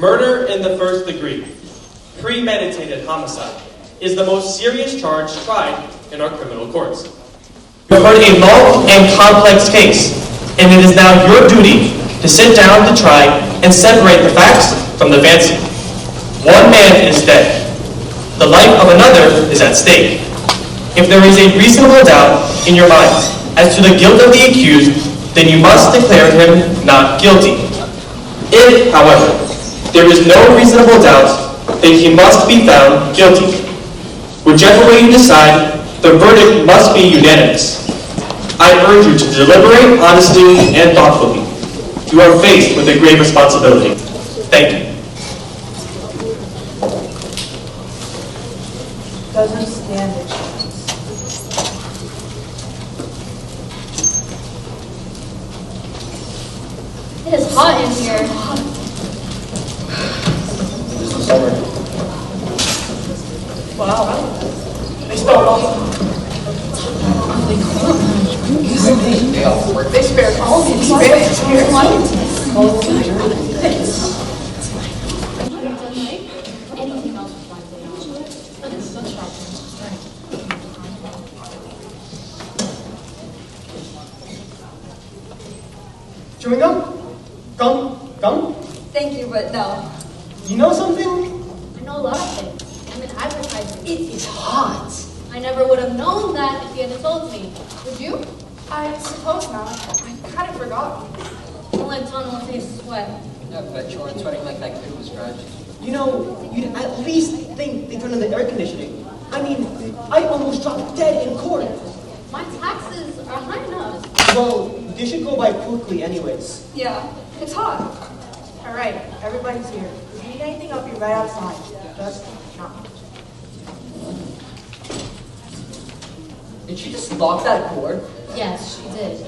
Murder in the first degree, premeditated homicide, is the most serious charge tried in our criminal courts. You have heard a long and complex case, and it is now your duty to sit down to try and separate the facts from the fancy. One man is dead. The life of another is at stake. If there is a reasonable doubt in your minds as to the guilt of the accused, then you must declare him not guilty. If, however, there is no reasonable doubt, then he must be found guilty. Whichever way you decide, the verdict must be unanimous. I urge you to deliberate honestly and thoughtfully. You are faced with a grave responsibility. Thank you. Doesn't stand a chance. It is hot in here. This is summer. Wow. They spelled off. They spared all the Spanish here. Anything else with my Chewing gum? Gum? Thank you, but no. You know something? I know a lot of things. I'm an advertiser. It is hot. I never would have known that if you hadn't told me. Would you? I suppose not. I kind of forgot. Don't let tunnel face sweat. I bet you weren't sweating like that kid was scratched. You know, you'd at least think they turned on the air conditioning. I mean, I almost dropped dead in court. My taxes are high enough. Well, this should go by quickly anyways. Yeah, it's hot. All right, everybody's here. If you need anything, I'll be right outside. Just not much. Did she just lock that door? Yes, she did.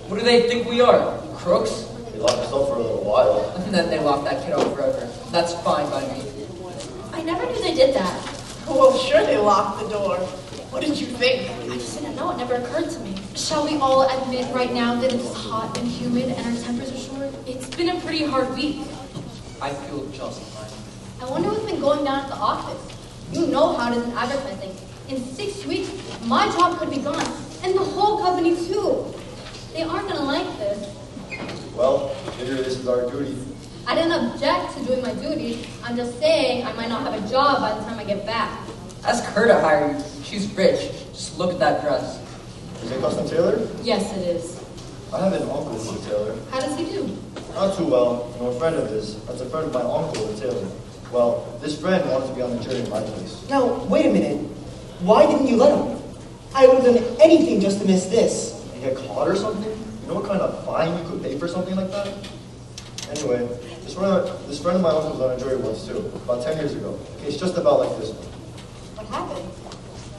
What do they think we are? Crooks? We locked us up for a little while. And then they locked that kid up forever. That's fine by me. I never knew they did that. Well, sure they locked the door. What did you think? I just didn't know. It never occurred to me. Shall we all admit right now that it's hot and humid and our tempers are short? It's been a pretty hard week. I feel just fine. I wonder what's been going down at the office. You know how it is in advertising. In 6 weeks, my job could be gone. And the whole company too. They aren't going to like this. Well, figure this is our duty. I didn't object to doing my duty. I'm just saying I might not have a job by the time I get back. Ask her to hire you. She's rich. Just look at that dress. Is it custom tailored? Yes, it is. I have an uncle who's a tailor. How does he do? Not too well. You know, a friend of his. That's a friend of my uncle, the tailor. Well, this friend wanted to be on the jury in my place. Now, wait a minute. Why didn't you let him? I would have done anything just to miss this. You get caught or something? You know what kind of fine you could pay for something like that? Anyway, this friend of my uncle's on a jury once too, about 10 years ago. A case just about like this one. What happened?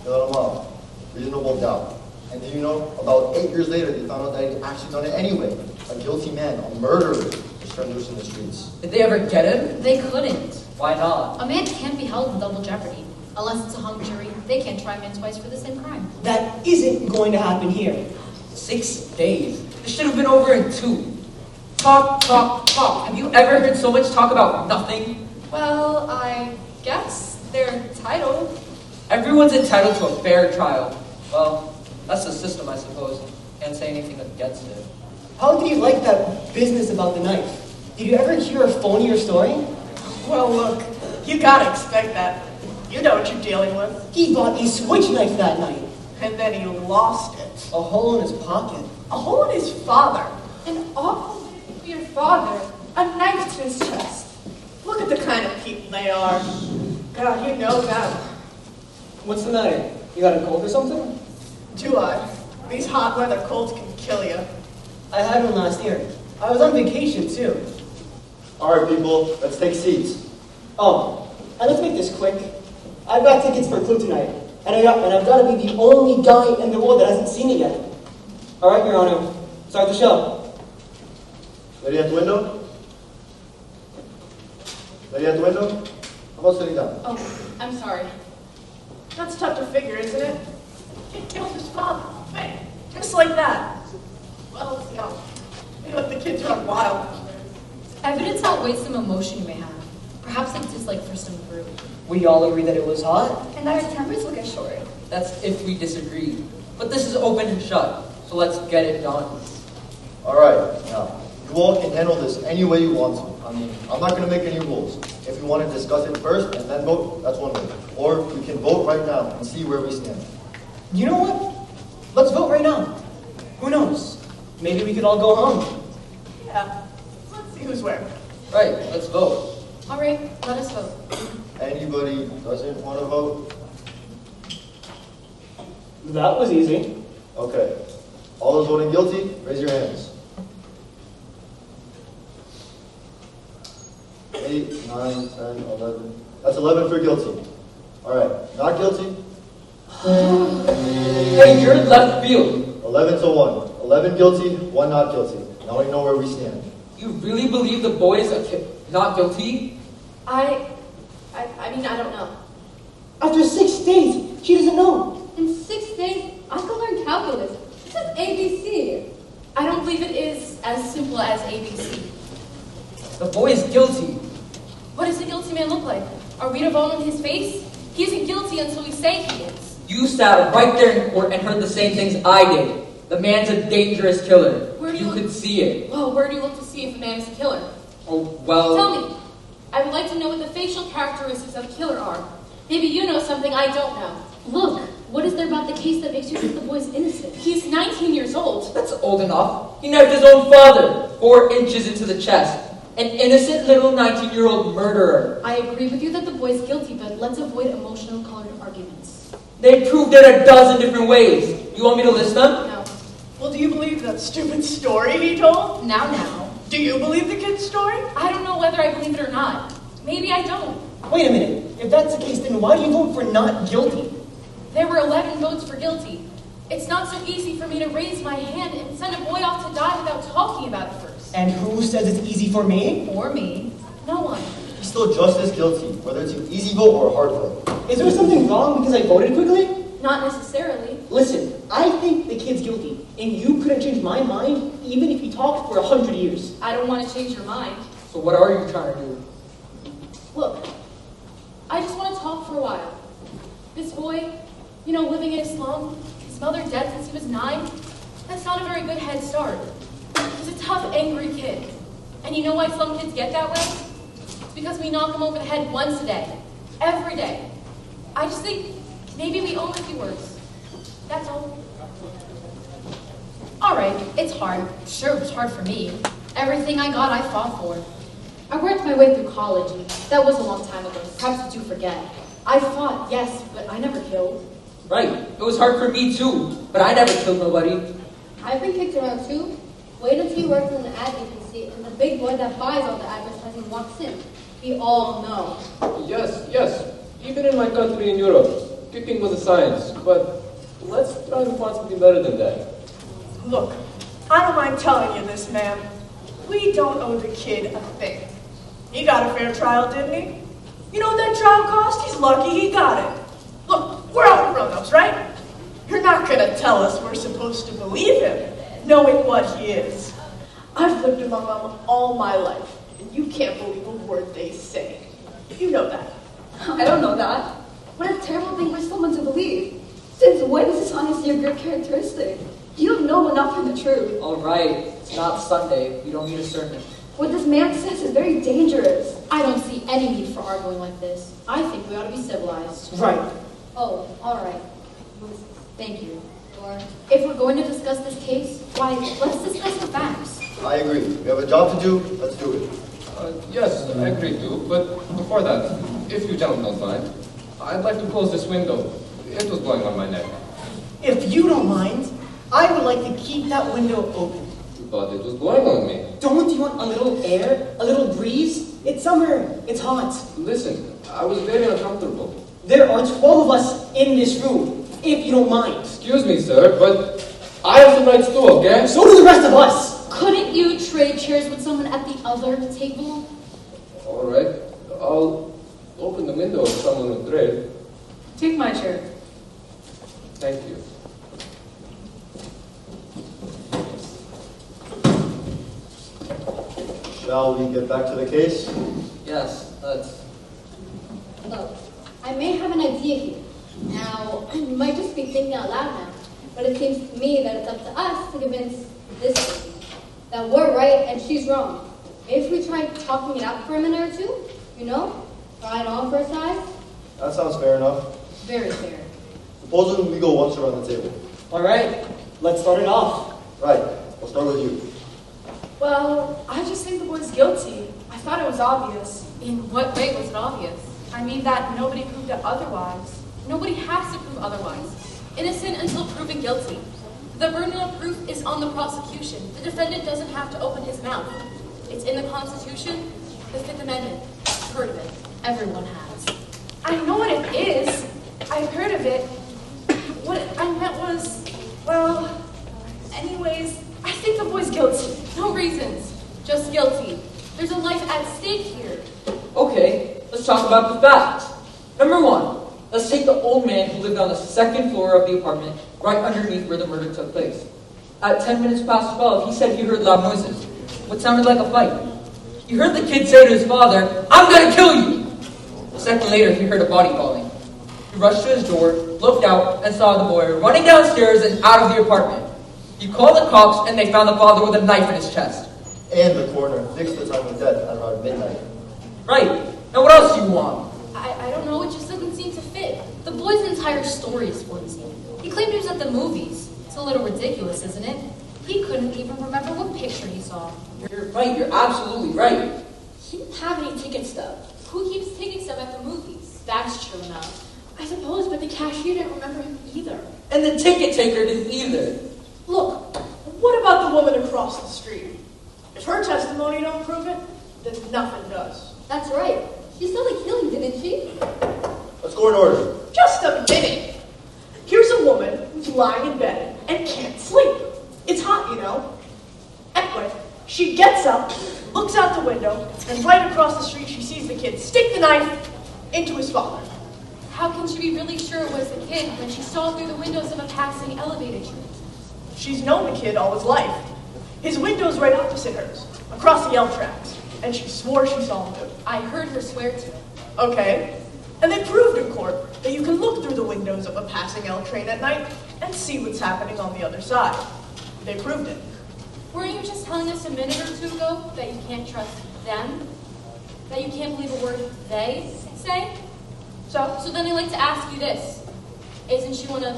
They let him off. Reasonable doubt. And do you know, about 8 years later, they found out that he'd actually done it anyway. A guilty man, a murderer, was turned loose in the streets. Did they ever get him? They couldn't. Why not? A man can't be held in double jeopardy. Unless it's a hung jury, they can't try a man twice for the same crime. That isn't going to happen here. 6 days. This should have been over in 2. Talk. Have you ever heard so much talk about nothing? Well, I guess they're entitled. Everyone's entitled to a fair trial. Well, that's the system, I suppose. Can't say anything against it. How did you like that business about the knife? Did you ever hear a phonier story? Well, look, you gotta expect that. You know what you're dealing with. He bought a switch knife that night. And then he lost it. A hole in his pocket. A hole in his father. An awful thing for your father. A knife to his chest. Look at the kind of people they are. God, you know them. What's the matter? You got a cold or something? Do I? These hot weather colds can kill you. I had one last year. I was on vacation too. All right, people, let's take seats. Oh, and let's make this quick. I've got tickets for Clue tonight, and I've got to be the only guy in the world that hasn't seen it yet. All right, Your Honor, start the show. Lady at the window? Lady at the window? How about sitting down? Oh, I'm sorry. That's tough to figure, isn't it? He killed his father. Man, just like that. Well, you know, the kids run wild. Evidence outweighs some emotion you may have. Perhaps it's just like for some brew. We all agree that it was hot. And our tempers will get short. That's if we disagree. But this is open and shut, so let's get it done. All right, now, you all can handle this any way you want to. I mean, I'm not going to make any rules. If you want to discuss it first and then vote, that's one way. Or we can vote right now and see where we stand. You know what? Let's vote right now. Who knows? Maybe we could all go home. Yeah. Let's see who's where. Right, let's vote. All right, let us vote. Anybody doesn't want to vote? That was easy. Okay. All those voting guilty, raise your hands. 8, 9, 10, 11. That's 11 for guilty. All right. Not guilty? Hey, you're left field. 11 to 1. 11 guilty, 1 not guilty. Now we know where we stand. You really believe the boy is not guilty? I mean, I don't know. After 6 days, she doesn't know. In 6 days, I could learn calculus. This is ABC. I don't believe it is as simple as ABC. The boy is guilty. What does the guilty man look like? Are we to vote on his face? He isn't guilty until we say he is. You sat right there in court and heard the same things I did. The man's a dangerous killer. Where do You you could see it. Well, where do you look to see if a man is a killer? Oh, well... Tell me. I would like to know what the facial characteristics of a killer are. Maybe you know something I don't know. Look, what is there about the case that makes you think the boy's innocent? He's 19 years old. That's old enough. He knifed his own father 4 inches into the chest. An innocent little 19-year-old murderer. I agree with you that the boy's guilty, but let's avoid emotional colored arguments. They proved it a dozen different ways. You want me to list them? No. Well, do you believe that stupid story he told? Now. Do you believe the kid's story? I don't know whether I believe it or not. Maybe I don't. Wait a minute. If that's the case, then why do you vote for not guilty? There were 11 votes for guilty. It's not so easy for me to raise my hand and send a boy off to die without talking about it first. And who says it's easy for me? Or me. No one. He's still just as guilty, whether it's an easy vote or a hard vote. Is there something wrong because I voted quickly? Not necessarily. Listen, I think the kid's guilty, and you couldn't change my mind even if you talked for 100 years. I don't want to change your mind. So what are you trying to do? Look, I just want to talk for a while. This boy, living in a slum, his mother dead since he was 9, that's not a very good head start. He's a tough, angry kid. And you know why some kids get that way? It's because we knock them over the head once a day. Every day. I just think maybe we owe him a few words. That's all. All right, it's hard. Sure, it was hard for me. Everything I got, I fought for. I worked my way through college, and that was a long time ago. Perhaps you do forget. I fought, yes, but I never killed. Right. It was hard for me too, but I never killed nobody. I've been kicked around too. Wait until you work in an ad agency and the big boy that buys all the advertising walks in. We all know. Yes. Even in my country in Europe, kicking was a science, but let's try to find something better than that. Look, I don't mind telling you this, ma'am. We don't owe the kid a thing. He got a fair trial, didn't he? You know what that trial cost? He's lucky he got it. Look, we're all grown-ups, right? You're not gonna tell us we're supposed to believe him, knowing what he is. I've lived among them all my life, and you can't believe a word they say. You know that. I don't know that. What a terrible thing for someone to believe. Since when is this honesty a good characteristic? You don't know enough for the truth. All right. It's not Sunday. We don't need a sermon. What this man says is very dangerous. I don't see any need for arguing like this. I think we ought to be civilized. Right. Oh, all right. Thank you. Or if we're going to discuss this case, why, let's discuss the facts. I agree. We have a job to do. Let's do it. Yes, I agree too, but before that, if you gentlemen don't mind, I'd like to close this window. It was blowing on my neck. If you don't mind, I would like to keep that window open. But it was blowing on me. Don't you want a little air, a little breeze? It's summer, it's hot. Listen, I was very uncomfortable. There are 12 of us in this room, if you don't mind. Excuse me, sir, but I have some rights too, okay? So do the rest of us. Couldn't you trade chairs with someone at the other table? All right, I'll open the window if someone would trade. Take my chair. Thank you. Shall we get back to the case? Yes, let's. may have an idea here. Now, I might just be thinking out loud now, but it seems to me that it's up to us to convince this lady that we're right and she's wrong. If we try talking it out for a minute or two, try it on for a size. That sounds fair enough. Very fair. Supposing we go once around the table. All right, let's start it off. Right, we'll start with you. Well, I just think the boy's guilty. I thought it was obvious. In what way was it obvious? I mean that nobody proved it otherwise. Nobody has to prove otherwise. Innocent until proven guilty. The burden of proof is on the prosecution. The defendant doesn't have to open his mouth. It's in the Constitution, the Fifth Amendment. Heard of it. Everyone has. I know what it is. I've heard of it. What I meant was, well, anyways, I think the boy's guilty. No reasons. Just guilty. There's a life at stake here. Okay, let's talk about the facts. Number one, let's take the old man who lived on the second floor of the apartment, right underneath where the murder took place. At 10 minutes past 12, he said he heard loud noises, what sounded like a fight. He heard the kid say to his father, "I'm gonna kill you!" A second later, he heard a body falling. He rushed to his door, looked out, and saw the boy running downstairs and out of the apartment. He called the cops, and they found the father with a knife in his chest. And the coroner fixed the time of death at around midnight. Right. Now what else do you want? I don't know, it just doesn't seem to fit. The boy's entire story is flimsy. He claimed he was at the movies. It's a little ridiculous, isn't it? He couldn't even remember what picture he saw. You're right, you're absolutely right. He didn't have any ticket stub. Who keeps taking stuff at the movies? That's true enough. I suppose, but the cashier didn't remember him either. And the ticket taker didn't either. Look, what about the woman across the street? If her testimony don't prove it, then nothing does. That's right. She saw the killing, didn't she? Let's go in order. Just a minute. Here's a woman who's lying in bed and can't sleep. It's hot, Anyway, she gets up, looks out the window, and right across the street she sees the kid stick the knife into his father. How can she be really sure it was the kid when she saw through the windows of a passing elevator train? She's known the kid all his life. His window's right opposite hers, across the L tracks, and she swore she saw him do it. I heard her swear to it. Okay, and they proved in court that you can look through the windows of a passing L train at night and see what's happening on the other side. They proved it. Weren't you just telling us a minute or two ago that you can't trust them? That you can't believe a word they say? So then I'd like to ask you this. Isn't she one of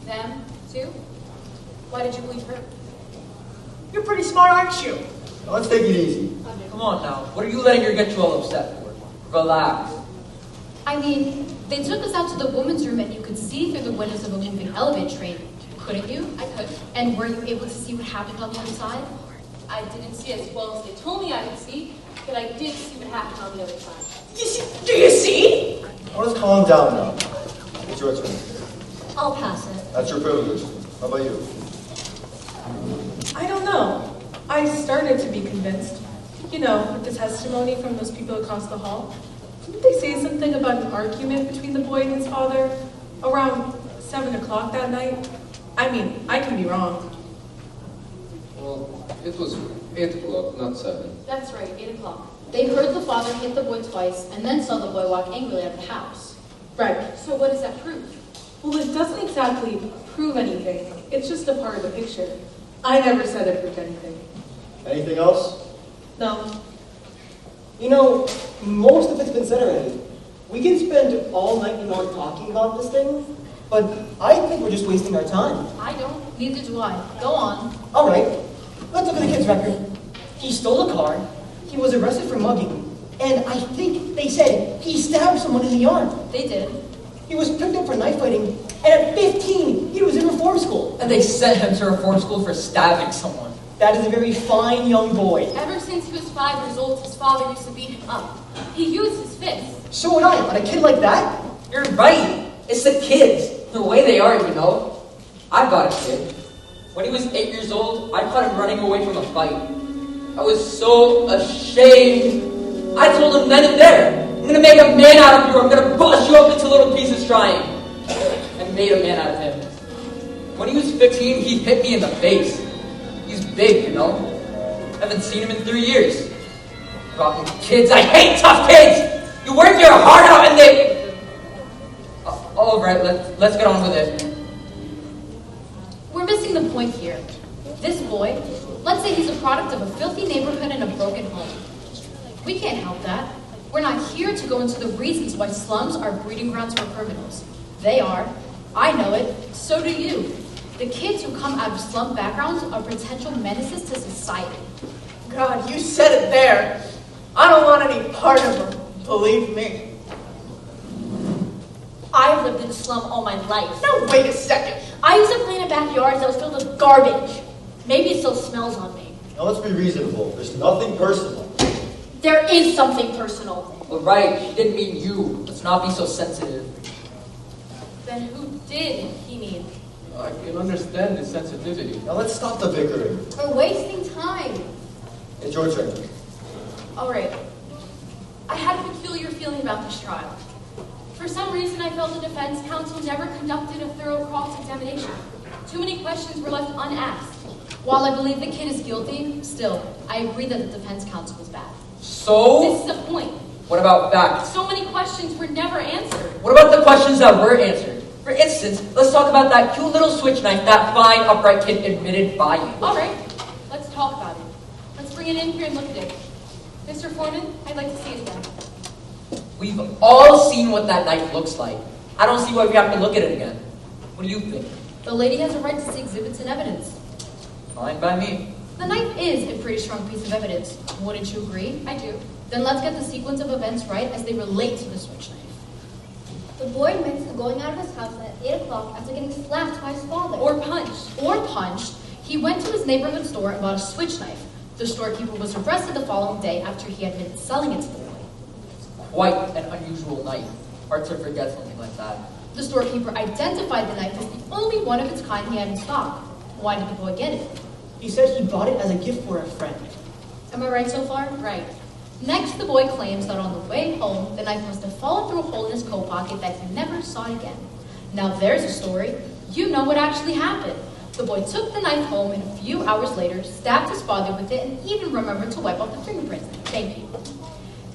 them, too? Why did you believe her? You're pretty smart, aren't you? Now let's take it easy. Come on now, what are you letting her get you all upset for? Relax. I mean, they took us out to the woman's room and you could see through the windows of a moving elevator train. Couldn't you? I could. And were you able to see what happened on the other side? I didn't see as well as they told me I could see, but I did see what happened on the other side. Do you see? Now let's calm down now. It's your turn. I'll pass it. That's your privilege. How about you? I don't know. I started to be convinced. With the testimony from those people across the hall. Didn't they say something about an argument between the boy and his father around 7 o'clock that night? I mean, I can be wrong. Well, it was 8 o'clock, not 7. That's right, 8 o'clock. They heard the father hit the boy twice and then saw the boy walk angrily out of the house. Right. So what does that prove? Well, it doesn't exactly prove anything. It's just a part of the picture. I never said it proved anything. Anything else? No. Most of it's been said already. We can spend all night talking about this thing, but I think we're just wasting our time. I don't. Neither do I. Go on. All right, let's look at the kid's record. He stole a car, he was arrested for mugging, and I think they said he stabbed someone in the arm. They did. He was picked up for knife fighting, and at 15, he was in reform school. And they sent him to reform school for stabbing someone. That is a very fine young boy. Ever since he was 5 years old, his father used to beat him up. He used his fists. So would I, but a kid like that? You're right. It's the kids. The way they are, I got a kid. When he was 8 years old, I caught him running away from a fight. I was so ashamed. I told him then and there, I'm going to make a man out of you. I'm going to bust you up into little pieces trying. And made a man out of him. When he was 15, he hit me in the face. He's big, Haven't seen him in 3 years. Fucking kids. I hate tough kids. You work your heart out and they... All right, let's get on with it. We're missing the point here. This boy, let's say he's a product of a filthy neighborhood and a broken home. We can't help that. We're not here to go into the reasons why slums are breeding grounds for criminals. They are. I know it. So do you. The kids who come out of slum backgrounds are potential menaces to society. God, you said it there. I don't want any part of them, believe me. I've lived in a slum all my life. Now, wait a second. I used to play in a backyard that was filled with garbage. Maybe it still smells on me. Now let's be reasonable. There's nothing personal. There is something personal. All right, she didn't mean you. Let's not be so sensitive. Then who did he mean? I can understand the sensitivity. Now let's stop the bickering. We're wasting time. It's your turn. All right. I had a peculiar feeling about this trial. For some reason, I felt the defense counsel never conducted a thorough cross-examination. Too many questions were left unasked. While I believe the kid is guilty, still, I agree that the defense counsel was bad. So? This is the point. What about facts? So many questions were never answered. What about the questions that were answered? For instance, let's talk about that cute little switch knife that fine, upright kid admitted buying. All right, let's talk about it. Let's bring it in here and look at it. Mr. Foreman, I'd like to see it again. We've all seen what that knife looks like. I don't see why we have to look at it again. What do you think? The lady has a right to see exhibits and evidence. Fine by me. The knife is a pretty strong piece of evidence. Wouldn't you agree? I do. Then let's get the sequence of events right as they relate to the switch knife. The boy admits to going out of his house at 8 o'clock after getting slapped by his father. Or punched. He went to his neighborhood store and bought a switch knife. The storekeeper was arrested the following day after he admitted selling it to the boy. Quite an unusual knife. Hard to forget something like that. The storekeeper identified the knife as the only one of its kind he had in stock. Why did the boy get it? He said he bought it as a gift for a friend. Am I right so far? Right. Next, the boy claims that on the way home, the knife must have fallen through a hole in his coat pocket that he never saw it again. Now there's a story. You know what actually happened. The boy took the knife home and a few hours later stabbed his father with it and even remembered to wipe off the fingerprints. Thank you.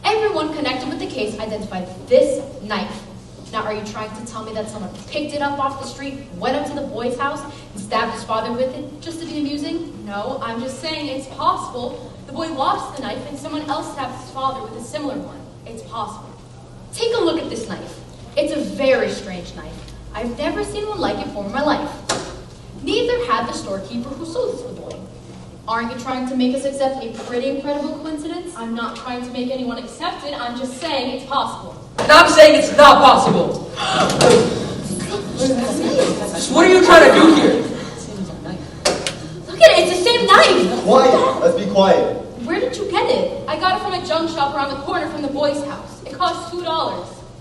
Everyone connected with the case identified this knife. Now, are you trying to tell me that someone picked it up off the street, went up to the boy's house, and stabbed his father with it just to be amusing? No, I'm just saying it's possible. The boy lost the knife and someone else stabbed his father with a similar one. It's possible. Take a look at this knife. It's a very strange knife. I've never seen one like it before in my life. Neither had the storekeeper who sold it to the boy. Aren't you trying to make us accept a pretty incredible coincidence? I'm not trying to make anyone accept it. I'm just saying it's possible. And I'm saying it's not possible. What are you trying to do here? Look at it, it's the same knife! Quiet. Let's be quiet. Where did you get it? I got it from a junk shop around the corner from the boy's house. It cost $2.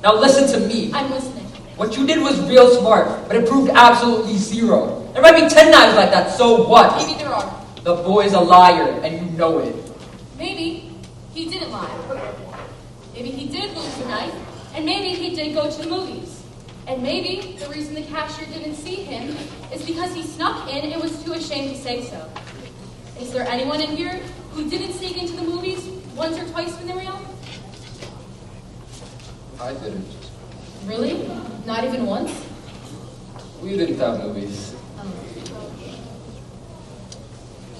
Now listen to me. I'm listening. What you did was real smart, but it proved absolutely zero. There might be 10 knives like that, so what? Maybe there are. The boy's a liar, and you know it. Maybe he didn't lie. Maybe he did lose the knife, and maybe he did go to the movies. And maybe the reason the cashier didn't see him is because he snuck in and was too ashamed to say so. Is there anyone in here who didn't sneak into the movies once or twice when they were young? I didn't. Really? Not even once? We didn't have movies.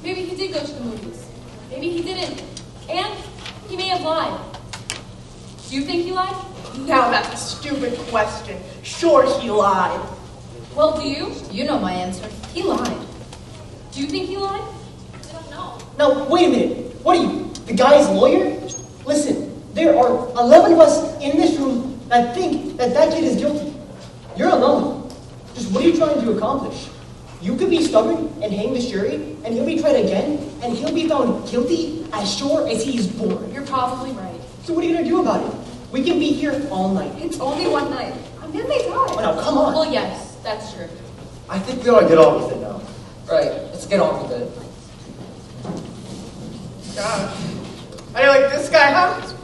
Maybe he did go to the movies. Maybe he didn't. And he may have lied. Do you think he lied? Now that's a stupid question. Sure, he lied. Well, do you? You know my answer. He lied. Do you think he lied? I don't know. Now, wait a minute. What are you, the guy's lawyer? Listen, there are 11 of us in this room that think that that kid is guilty. You're alone. Just what are you trying to accomplish? You could be stubborn and hang this jury, and he'll be tried again, and he'll be found guilty as sure as he is born. You're probably right. So what are you going to do about it? We can be here all night. It's only one night. And then they die. Oh, now, come on. Well, yes, that's true. I think we ought to get on with it now. Right, let's get on with it. Gosh. How do you like this guy, huh?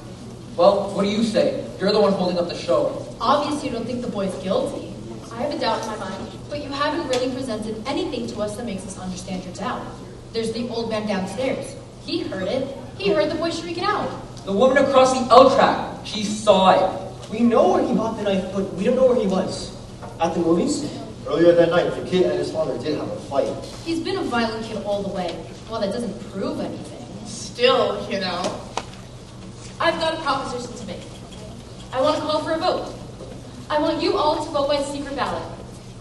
Well, what do you say? You're the one holding up the show. Obviously, you don't think the boy's guilty. I have a doubt in my mind. But you haven't really presented anything to us that makes us understand your doubt. There's the old man downstairs. He heard it. He heard the boy shrieking out. The woman across the L track, she saw it. We know where he bought the knife, but we don't know where he was. At the movies? Earlier that night, the kid and his father did have a fight. He's been a violent kid all the way. Well, that doesn't prove anything. Still, you know. I've got a proposition to make. I want to call for a vote. I want you all to vote by secret ballot.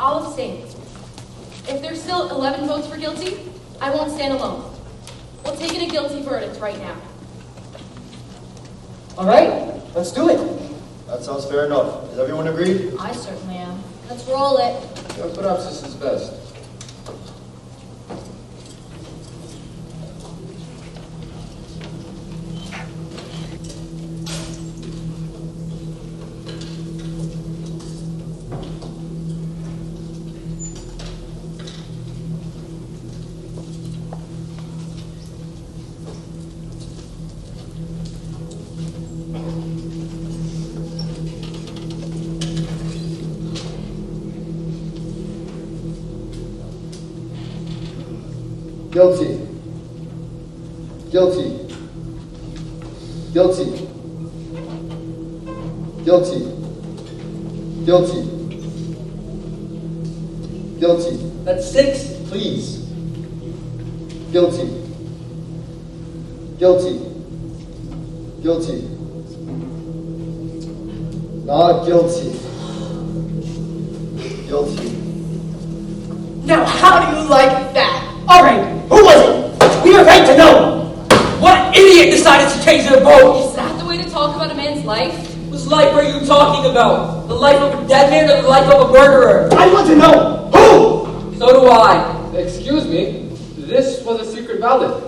I'll abstain. If there's still 11 votes for guilty, I won't stand alone. We'll take in a guilty verdict right now. All right, let's do it. That sounds fair enough. Is everyone agreed? I certainly am. Let's roll it. Yeah, perhaps this is best. Guilty. Guilty. Guilty. Guilty. Guilty. Guilty. That's 6. Please. Guilty. Guilty. Guilty. Not guilty. Guilty. Now, how do you like that? All right, who was it? We are right to know. What idiot decided to change their vote? Is that the way to talk about a man's life? Whose life are you talking about? The life of a dead man or the life of a murderer? I want to know who. So do I. Excuse me, this was a secret ballot.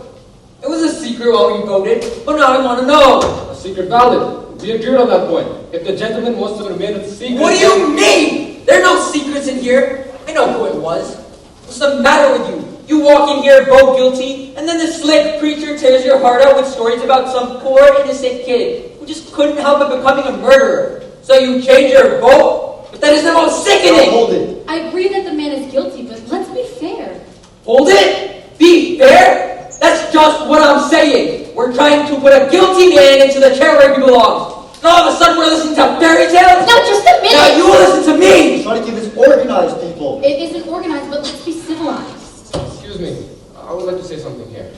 It was a secret while we voted, but now I want to know. A secret ballot. We agreed on that point. If the gentleman wants to remain a secret... What do you mean? There are no secrets in here. I know who it was. What's the matter with you? You walk in here, vote guilty, and then the slick preacher tears your heart out with stories about some poor, innocent kid who just couldn't help it becoming a murderer. So you change your vote? But that is the most sickening! Hold it. I agree that the man is guilty, but let's be fair. Hold it? Be fair? That's just what I'm saying. We're trying to put a guilty man into the chair where he belongs. And all of a sudden we're listening to fairy tales? No, just a minute! Now you listen to me! Try to keep this organized, people. It isn't organized, but let's be civilized. Excuse me, I would like to say something here.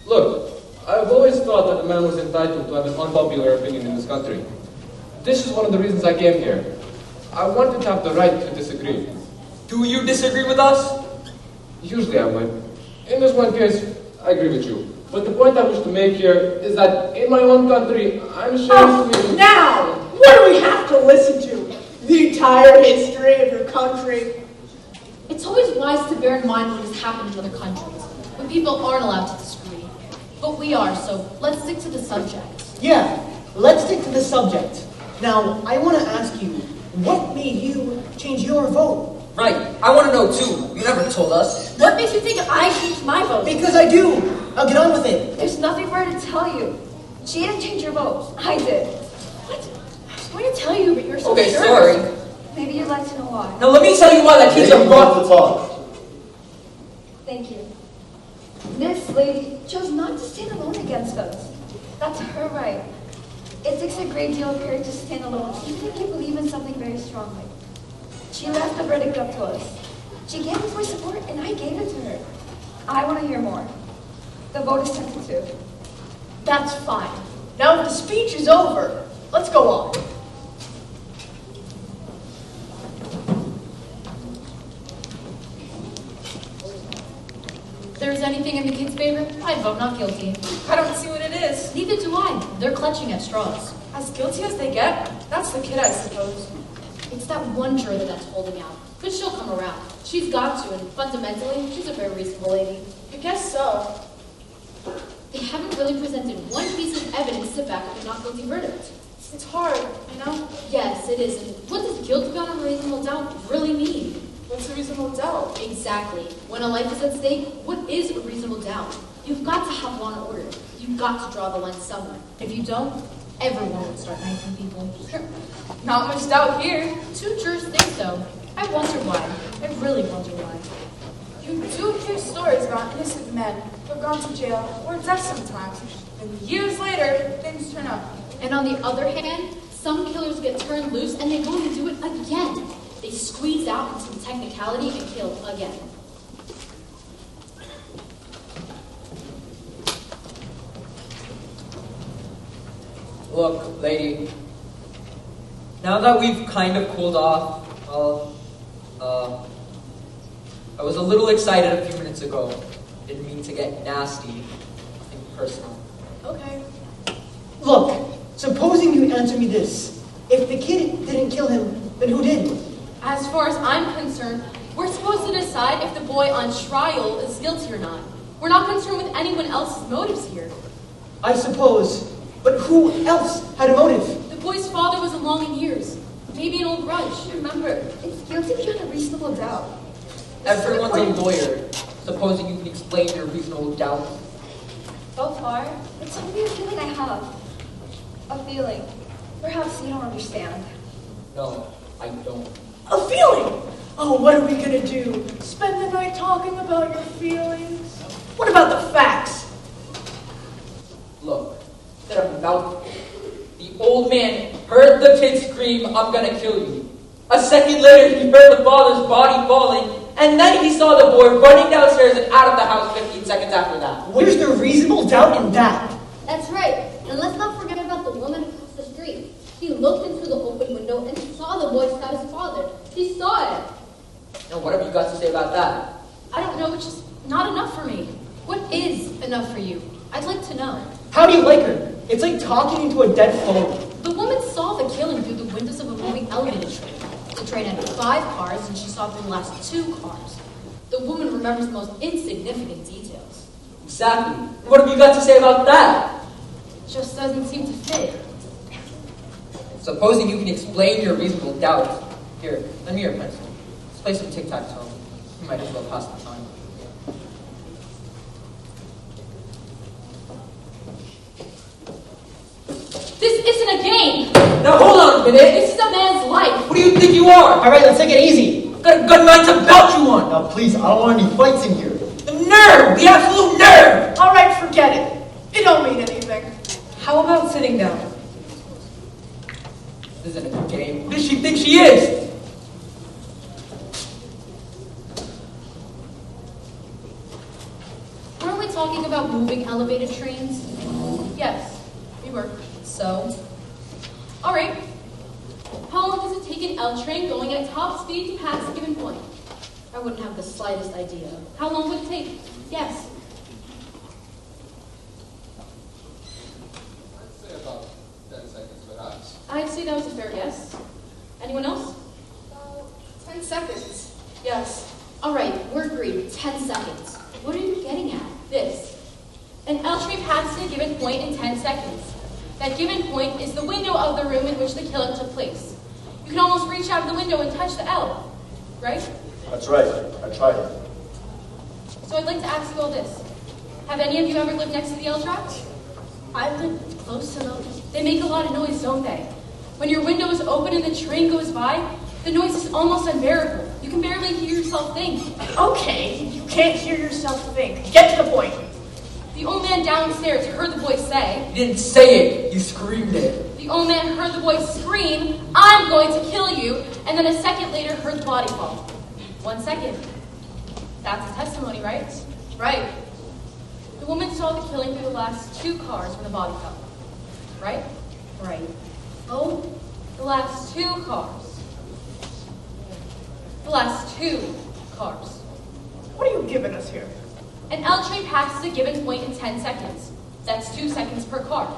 Look, I've always thought that a man was entitled to have an unpopular opinion in this country. This is one of the reasons I came here. I wanted to have the right to disagree. Do you disagree with us? Usually I would. In this one case, I agree with you. But the point I wish to make here is that in my own country, I'm sure Now, what do we have to listen to? The entire history of your country? It's always wise to bear in mind what has happened in other countries, when people aren't allowed to disagree. But we are, so let's stick to the subject. Yeah, let's stick to the subject. Now, I want to ask you, what made you change your vote? Right, I want to know too. You never told us. What makes you think I changed my vote? Because I do. Now get on with it. There's nothing for her to tell you. She didn't change her vote. I did. What? I was going to tell you, but you're so Okay, sure. sorry. Maybe you'd like to know why. Now let me tell you why that kid's a Lady rough. wants to talk. Thank you. This lady chose not to stand alone against us. That's her right. It takes a great deal of courage to stand alone, even if you believe in something very strongly. She left the verdict up to us. She gave us her support, and I gave it to her. I want to hear more. The vote is 10 to 2. That's fine. Now if the speech is over, let's go on. If there's anything in the kid's favor, I'd vote not guilty. I don't see what it is. Neither do I. They're clutching at straws. As guilty as they get, that's the kid, I suppose. It's that one juror that's holding out. But she'll come around. She's got to, and fundamentally, she's a very reasonable lady. I guess so. They haven't really presented one piece of evidence to back up a not guilty verdict. It's hard, you know? Yes, it is. And what does guilt beyond a reasonable doubt really mean? What's a reasonable doubt? Exactly. When a life is at stake, what is a reasonable doubt? You've got to have law and order. You've got to draw the line somewhere. If you don't, everyone will start knifing people. Not much doubt here. 2 jurors think so. I wonder why. I really wonder why. You do hear stories about innocent men who have gone to jail or death sometimes. And years later, things turn up. And on the other hand, some killers get turned loose and they go and do it again. They squeezed out into the technicality and killed again. Look, lady, now that we've kind of cooled off, I was a little excited a few minutes ago. Didn't mean to get nasty and personal. Okay. Look, supposing you answer me this. If the kid didn't kill him, then who did? As far as I'm concerned, we're supposed to decide if the boy on trial is guilty or not. We're not concerned with anyone else's motives here. I suppose. But who else had a motive? The boy's father was along in years. Maybe an old grudge. Remember, it's guilty beyond a reasonable doubt. Everyone's a lawyer. Supposing you can explain your reasonable doubt. So far, it's only a feeling I have. A feeling. Perhaps you don't understand. No, I don't. A feeling! Oh, what are we gonna do? Spend the night talking about your feelings? What about the facts? Look, instead of a mouthful, the old man heard the kid scream, "I'm gonna kill you." A second later, he heard the father's body falling, and then he saw the boy running downstairs and out of the house 15 seconds after that. Where's the reasonable doubt in that? That's right. And let's not forget about the woman across the street. She looked into the open window and saw the boy stab his father. She saw it. Now, what have you got to say about that? I don't know, it's just not enough for me. What is enough for you? I'd like to know. How do you like her? It's like talking into a dead phone. The woman saw the killing through the windows of a moving elevator train. The train had 5 cars, and she saw through the last 2 cars. The woman remembers the most insignificant details. Exactly. What have you got to say about that? Just doesn't seem to fit. Supposing you can explain your reasonable doubt. Here, lend me your pencil. Let's play some tic-tac-toe. You might as well pass the time. This isn't a game! Now hold on a minute! This is a man's life! What do you think you are? All right, let's take it easy. I've got a good mind to belt you on! Now please, I don't want any fights in here. The nerve! The absolute nerve! All right, forget it. It don't mean anything. How about sitting down? This isn't a game. Who does she think she is? Weren't we talking about moving elevated trains? Yes, we were. So? Alright. How long does it take an L train going at top speed to pass a given point? I wouldn't have the slightest idea. How long would it take? Yes. I'd say about 10 seconds, perhaps. I'd say that was a fair guess. Anyone else? 10 seconds. Yes. Alright, we're agreed. 10 seconds. What are you getting at? This. An L train passes a given point in 10 seconds. That given point is the window of the room in which the killing took place. You can almost reach out of the window and touch the L, right? That's right. I tried it. So I'd like to ask you all this. Have any of you ever lived next to the L tracks? I live close to them. They make a lot of noise, don't they? When your window is open and the train goes by, the noise is almost unbearable. You can barely hear yourself think. Okay, you can't hear yourself think. Get to the point. The old man downstairs heard the boy say, You didn't say it. You screamed it. the old man heard the boy scream, "I'm going to kill you," and then a second later heard the body fall. 1 second. That's a testimony, right? Right. The woman saw the killing through the last 2 cars when the body fell. Right? Right. Oh, the last 2 cars. The last 2 cars. What are you giving us here? An L train passes a given point in 10 seconds. That's 2 seconds per car.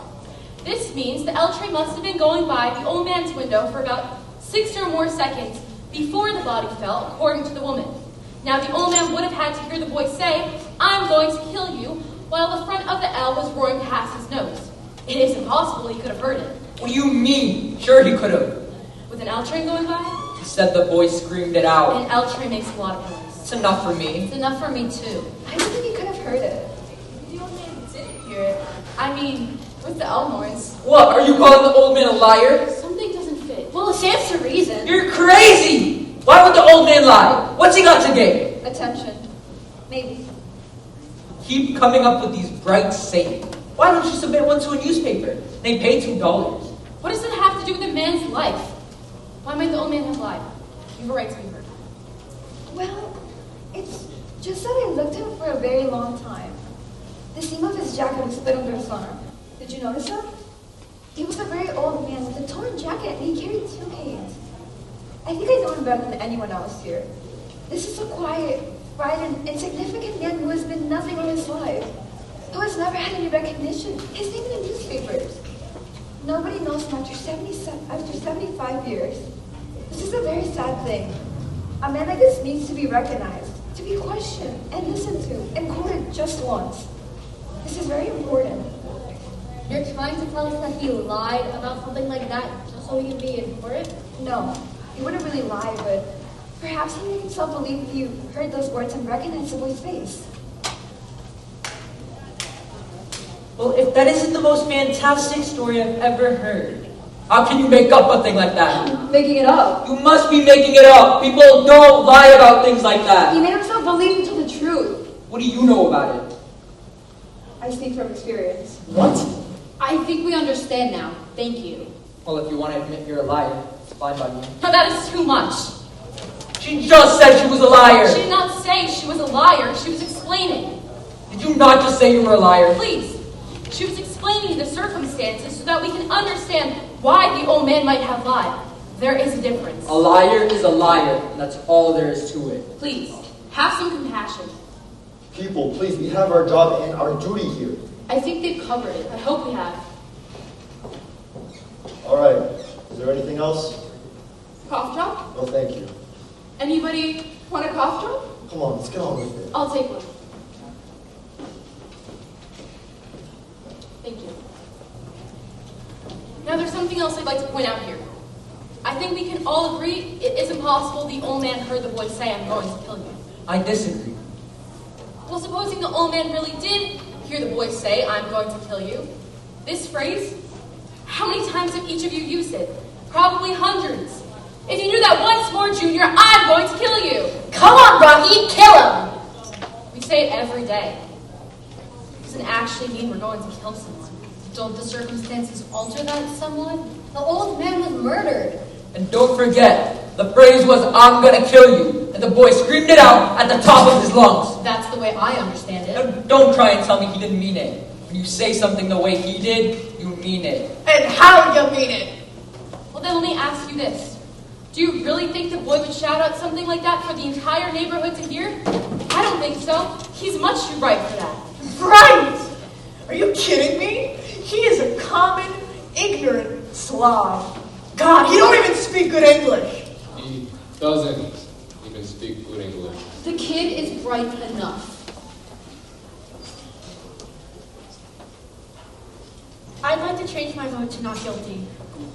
This means the L train must have been going by the old man's window for about 6 or more seconds before the body fell, according to the woman. Now, the old man would have had to hear the boy say, "I'm going to kill you," while the front of the L was roaring past his nose. It is impossible he could have heard it. What do you mean? Sure he could have. With an L train going by, He said the boy screamed it out. an L train makes a lot of noise. It's enough for me. It's enough for me, too. I don't think you could have heard it. The old man didn't hear it. I mean, with the L noise. What? Are you calling the old man a liar? Something doesn't fit. Well, it stands to reason. You're crazy! Why would the old man lie? What's he got to gain? Attention. Maybe. Keep coming up with these bright sayings. Why don't you submit one to a newspaper? They pay $2. What does it have to do with a man's life? Why might the old man have lied? You have a right to be heard. Well, it's just that I looked at him for a very long time. The seam of his jacket was split under his arm. Did you notice that? He was a very old man with a torn jacket, and he carried 2 canes. I think I know him better than anyone else here. This is a quiet, bright, and insignificant man who has been nothing all his life, who has never had any recognition. His name in the newspapers. Nobody knows him after 75 years. This is a very sad thing. A man like this needs to be recognized, to be questioned, and listened to, and quoted just once. This is very important. You're trying to tell us that he lied about something like that just so he can be in court? No, he wouldn't really lie, but perhaps he made himself believe if you heard those words and recognized the boy's face. Well, if that isn't the most fantastic story I've ever heard, how can you make up a thing like that? I'm making it up. You must be making it up. People don't lie about things like that. He made himself believe into the truth. What do you know about it? I speak from experience. What? I think we understand now. Thank you. Well, if you want to admit you're a liar, it's fine by me. Now that is too much. She just said she was a liar. She did not say she was a liar. She was explaining. Did you not just say you were a liar? Please. She was explaining the circumstances so that we can understand why the old man might have lied. There is a difference. A liar is a liar, and that's all there is to it. Please, have some compassion. People, please, we have our job and our duty here. I think they've covered it. I hope we have. All right. Is there anything else? Cough drop? No, thank you. Anybody want a cough drop? Come on, let's get on with it. I'll take one. Thank you. Now there's something else I'd like to point out here. I think we can all agree it isn't possible the old man heard the voice say, "I'm going to kill you." I disagree. Well, supposing the old man really did hear the voice say, "I'm going to kill you," this phrase, how many times have each of you used it? Probably hundreds. If you knew that once more, Junior, I'm going to kill you. Come on, Rocky, kill him! We say it every day. It doesn't actually mean we're going to kill someone. Don't the circumstances alter that somewhat? The old man was murdered. And don't forget, the phrase was, "I'm gonna kill you," and the boy screamed it out at the top of his lungs. That's the way I understand it. And don't try and tell me he didn't mean it. When you say something the way he did, you mean it. And how you mean it? Well, then let me ask you this. Do you really think the boy would shout out something like that for the entire neighborhood to hear? I don't think so. He's much too bright for that. Right! Are you kidding me? He is a common, ignorant Slav. God, he don't even speak good English. He doesn't even speak good English. The kid is bright enough. I'd like to change my vote to not guilty.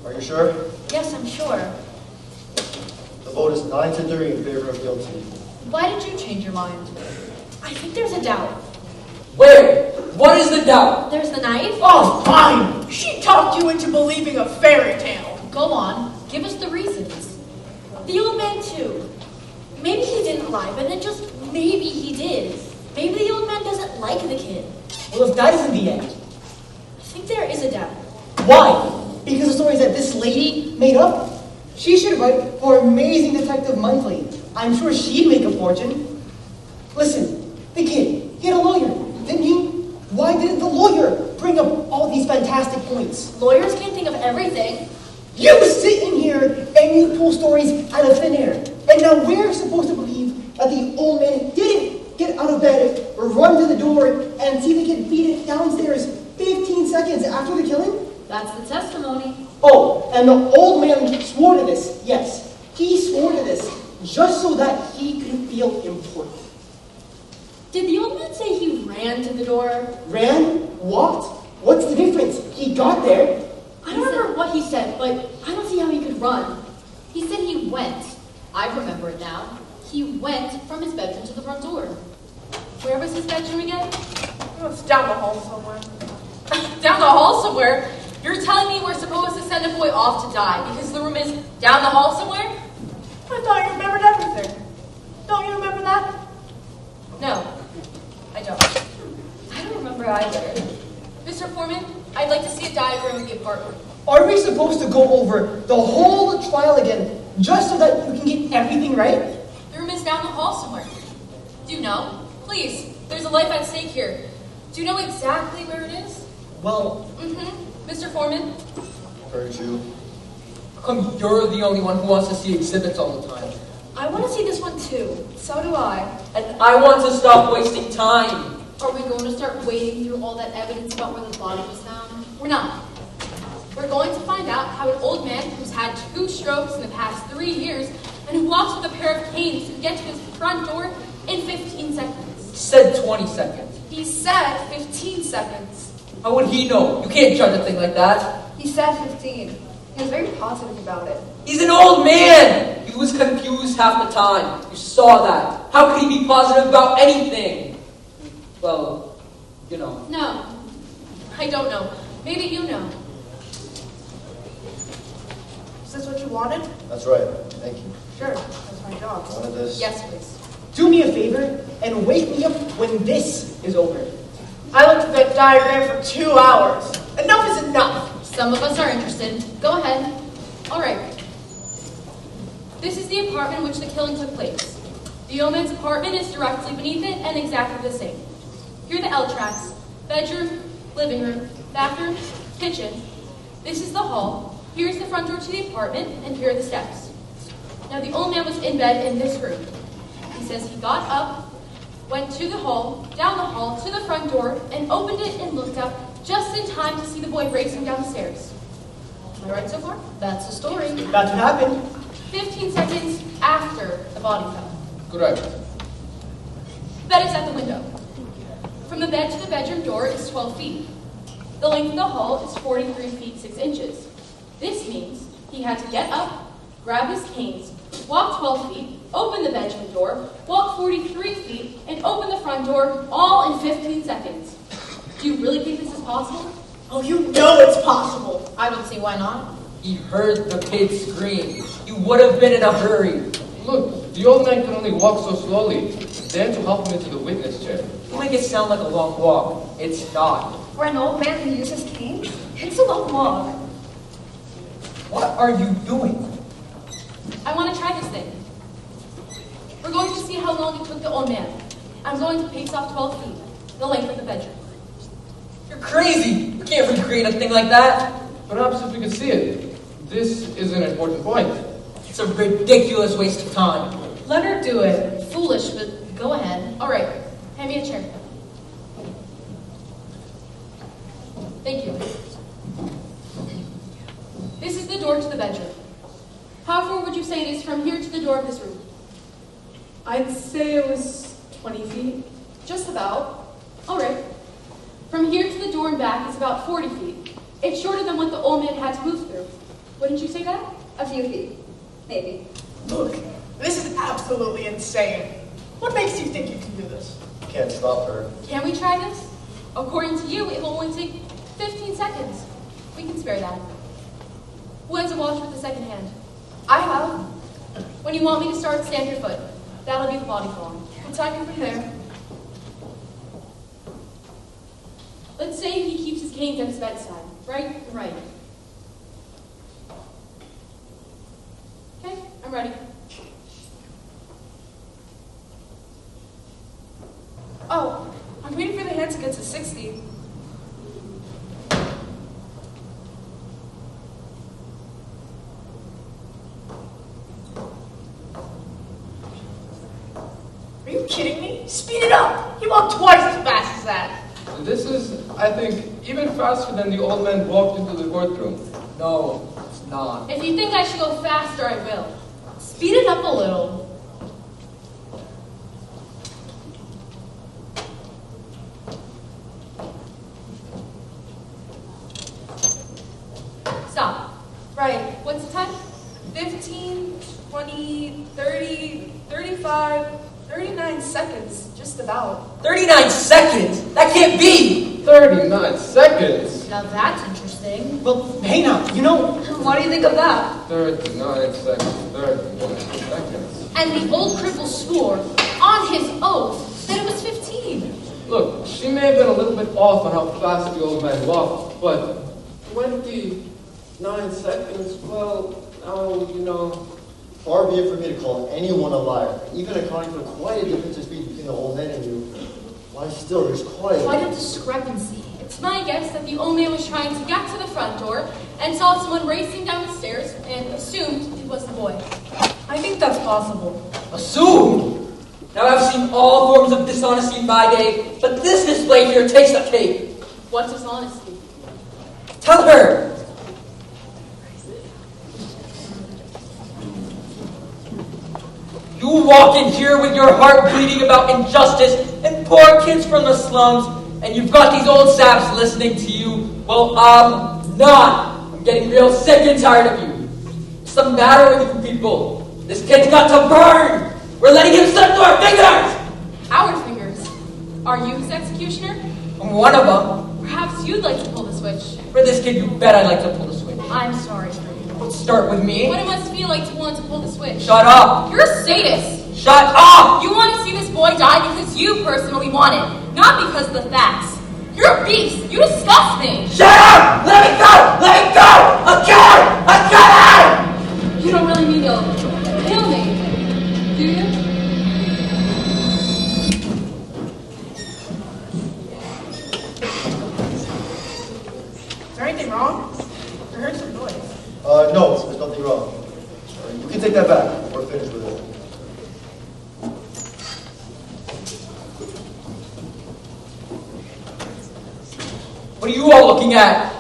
Are you sure? Yes, I'm sure. The vote is 9-3 in favor of guilty. Why did you change your mind? I think there's a doubt. Where? What is the doubt? There's the knife. Oh, fine! She talked you into believing a fairy tale. Go on, give us the reasons. The old man too. Maybe he didn't lie, but then just maybe he did. Maybe the old man doesn't like the kid. Well, if that isn't the end, I think there is a doubt. why? Because the stories that this lady made up? She should write for Amazing Detective Monthly. I'm sure she'd make a fortune. Listen, the kid, he had a lawyer, didn't he? Why didn't the lawyer bring up all these fantastic points? Lawyers can't think of everything. You sit in here and you pull stories out of thin air. And now we're supposed to believe that the old man didn't get out of bed or run to the door and see the kid beat it downstairs 15 seconds after the killing? That's the testimony. Oh, and the old man swore to this. Yes, he swore to this just so that he could feel important. Did the old man say he ran to the door? Ran? Walked? What's the difference? He got there. I don't remember what he said, but I don't see how he could run. He said he went. I remember it now. He went from his bedroom to the front door. Where was his bedroom again? Oh, it's down the hall somewhere. Down the hall somewhere? You're telling me we're supposed to send a boy off to die because the room is down the hall somewhere? I thought you remembered everything. Don't you remember that? No, I don't. I don't remember either. Mr. Foreman, I'd like to see a diagram of the apartment. Are we supposed to go over the whole trial again Just so that you can get everything right? The room is down the hall somewhere. Do you know? Please, there's a life at stake here. Do you know exactly where it is? Well, Mr. Foreman? Heard you. How come you're the only one who wants to see exhibits all the time? I want to see this one too. So do I. And I want to stop wasting time. Are we going to start wading through all that evidence about where the body was found? We're not. We're going to find out how an old man who's had 2 strokes in the past 3 years and who walks with a pair of canes can get to his front door in 15 seconds. He said 20 seconds. He said 15 seconds. How would he know? You can't judge a thing like that. He said 15. He was very positive about it. He's an old man! He was confused half the time. You saw that. How could he be positive about anything? Well, you know. No, I don't know. Maybe you know. Is this what you wanted? That's right. Thank you. Sure, that's my job. Wanted this? Yes, please. do me a favor and wake me up when this is over. I looked at that diagram for 2 hours. Enough is enough. Some of us are interested. Go ahead. All right. This is the apartment in which the killing took place. The old man's apartment is directly beneath it and exactly the same. Here are the L tracks: bedroom, living room, bathroom, kitchen. This is the hall. Here's the front door to the apartment, and here are the steps. Now, the old man was in bed in this room. He says he got up, went to the hall, down the hall, to the front door, and opened it and looked up just in time to see the boy racing down the stairs. Am I right so far? That's the story. That's what happened. 15 seconds after the body fell. Correct. The bed is at the window. From the bed to the bedroom door is 12 feet. The length of the hall is 43 feet 6 inches. This means he had to get up, grab his canes, walk 12 feet, open the bedroom door, walk 43 feet, and open the front door, all in 15 seconds. Do you really think this is possible? Oh, you know it's possible. I don't see why not. He heard the kid scream. You would have been in a hurry. Look, the old man can only walk so slowly. Then to help him into the witness chair. You make it sound like a long walk. It's not. For an old man who uses cane, it's a long walk. What are you doing? I want to try this thing. We're going to see how long it took the old man. I'm going to pace off 12 feet, the length of the bedroom. You're crazy. You can't recreate a thing like that. Perhaps if we could see it. This is an important point. It's a ridiculous waste of time. Let her do it. Foolish, but go ahead. All right, hand me a chair. Thank you. This is the door to the bedroom. How far would you say it is from here to the door of this room? I'd say it was 20 feet. Just about. All right. From here to the door and back is about 40 feet. It's shorter than what the old man had to move through. Wouldn't you say that? A few feet, maybe. Look, this is absolutely insane. What makes you think you can do this? Can't stop her. Can we try this? According to you, it will only take 15 seconds. We can spare that. Who has a watch with the second hand? I have. When you want me to start, stamp your foot. That'll be the body form. We'll time you from there. Let's say he keeps his canes at his bedside, right? Right. Okay, I'm ready. Oh, I'm waiting for the hand to get to 60. Are you kidding me? Speed it up! He walked twice as fast as that. This is, I think, even faster than the old man walked into the courtroom. No, it's not. If you think I should go faster, I will. Speed it up a little. Stop. Right. What's the time? 15, 20, 30, 35, 39 seconds. Just about. 39 seconds? That can't be! 39 seconds! Now that's interesting. Well, hey now, you know, What do you think of that? 39 seconds, 39 seconds. And the old cripple swore on his oath that it was 15. Look, she may have been a little bit off on how fast the old man walked, but 29 seconds, well, now, you know, Far be it for me to call anyone a liar, even accounting for quite a difference in speech between the old man and you. Why still, there's quite Quite a discrepancy. It's my guess that the old man was trying to get to the front door and saw someone racing down the stairs and assumed it was the boy. I think that's possible. Assume? Now I've seen all forms of dishonesty in my day, but this display here takes the cake. What dishonesty? Tell her! You walk in here with your heart bleeding about injustice and poor kids from the slums, and you've got these old saps listening to you. Well, I'm not. I'm getting real sick and tired of you. What's the matter with you people? This kid's got to burn! We're letting him slip through our fingers! Our fingers? Are you his executioner? I'm one of them. Perhaps you'd like to pull the switch. For this kid, you bet I'd like to pull the switch. I'm sorry for you. Let's start with me. What it must feel like to want to pull the switch. Shut up! You're a sadist. Shut up! You want to see this boy die because you personally want it, not because of the facts. You're a beast. You disgust me. Shut up! Let me go! Let me go! I'm killer! I'm killer! You don't really mean you'll kill me, do you? Is there anything wrong? I heard some noise. No, there's nothing wrong. You can take that back. We're finished with it. What are you all looking at?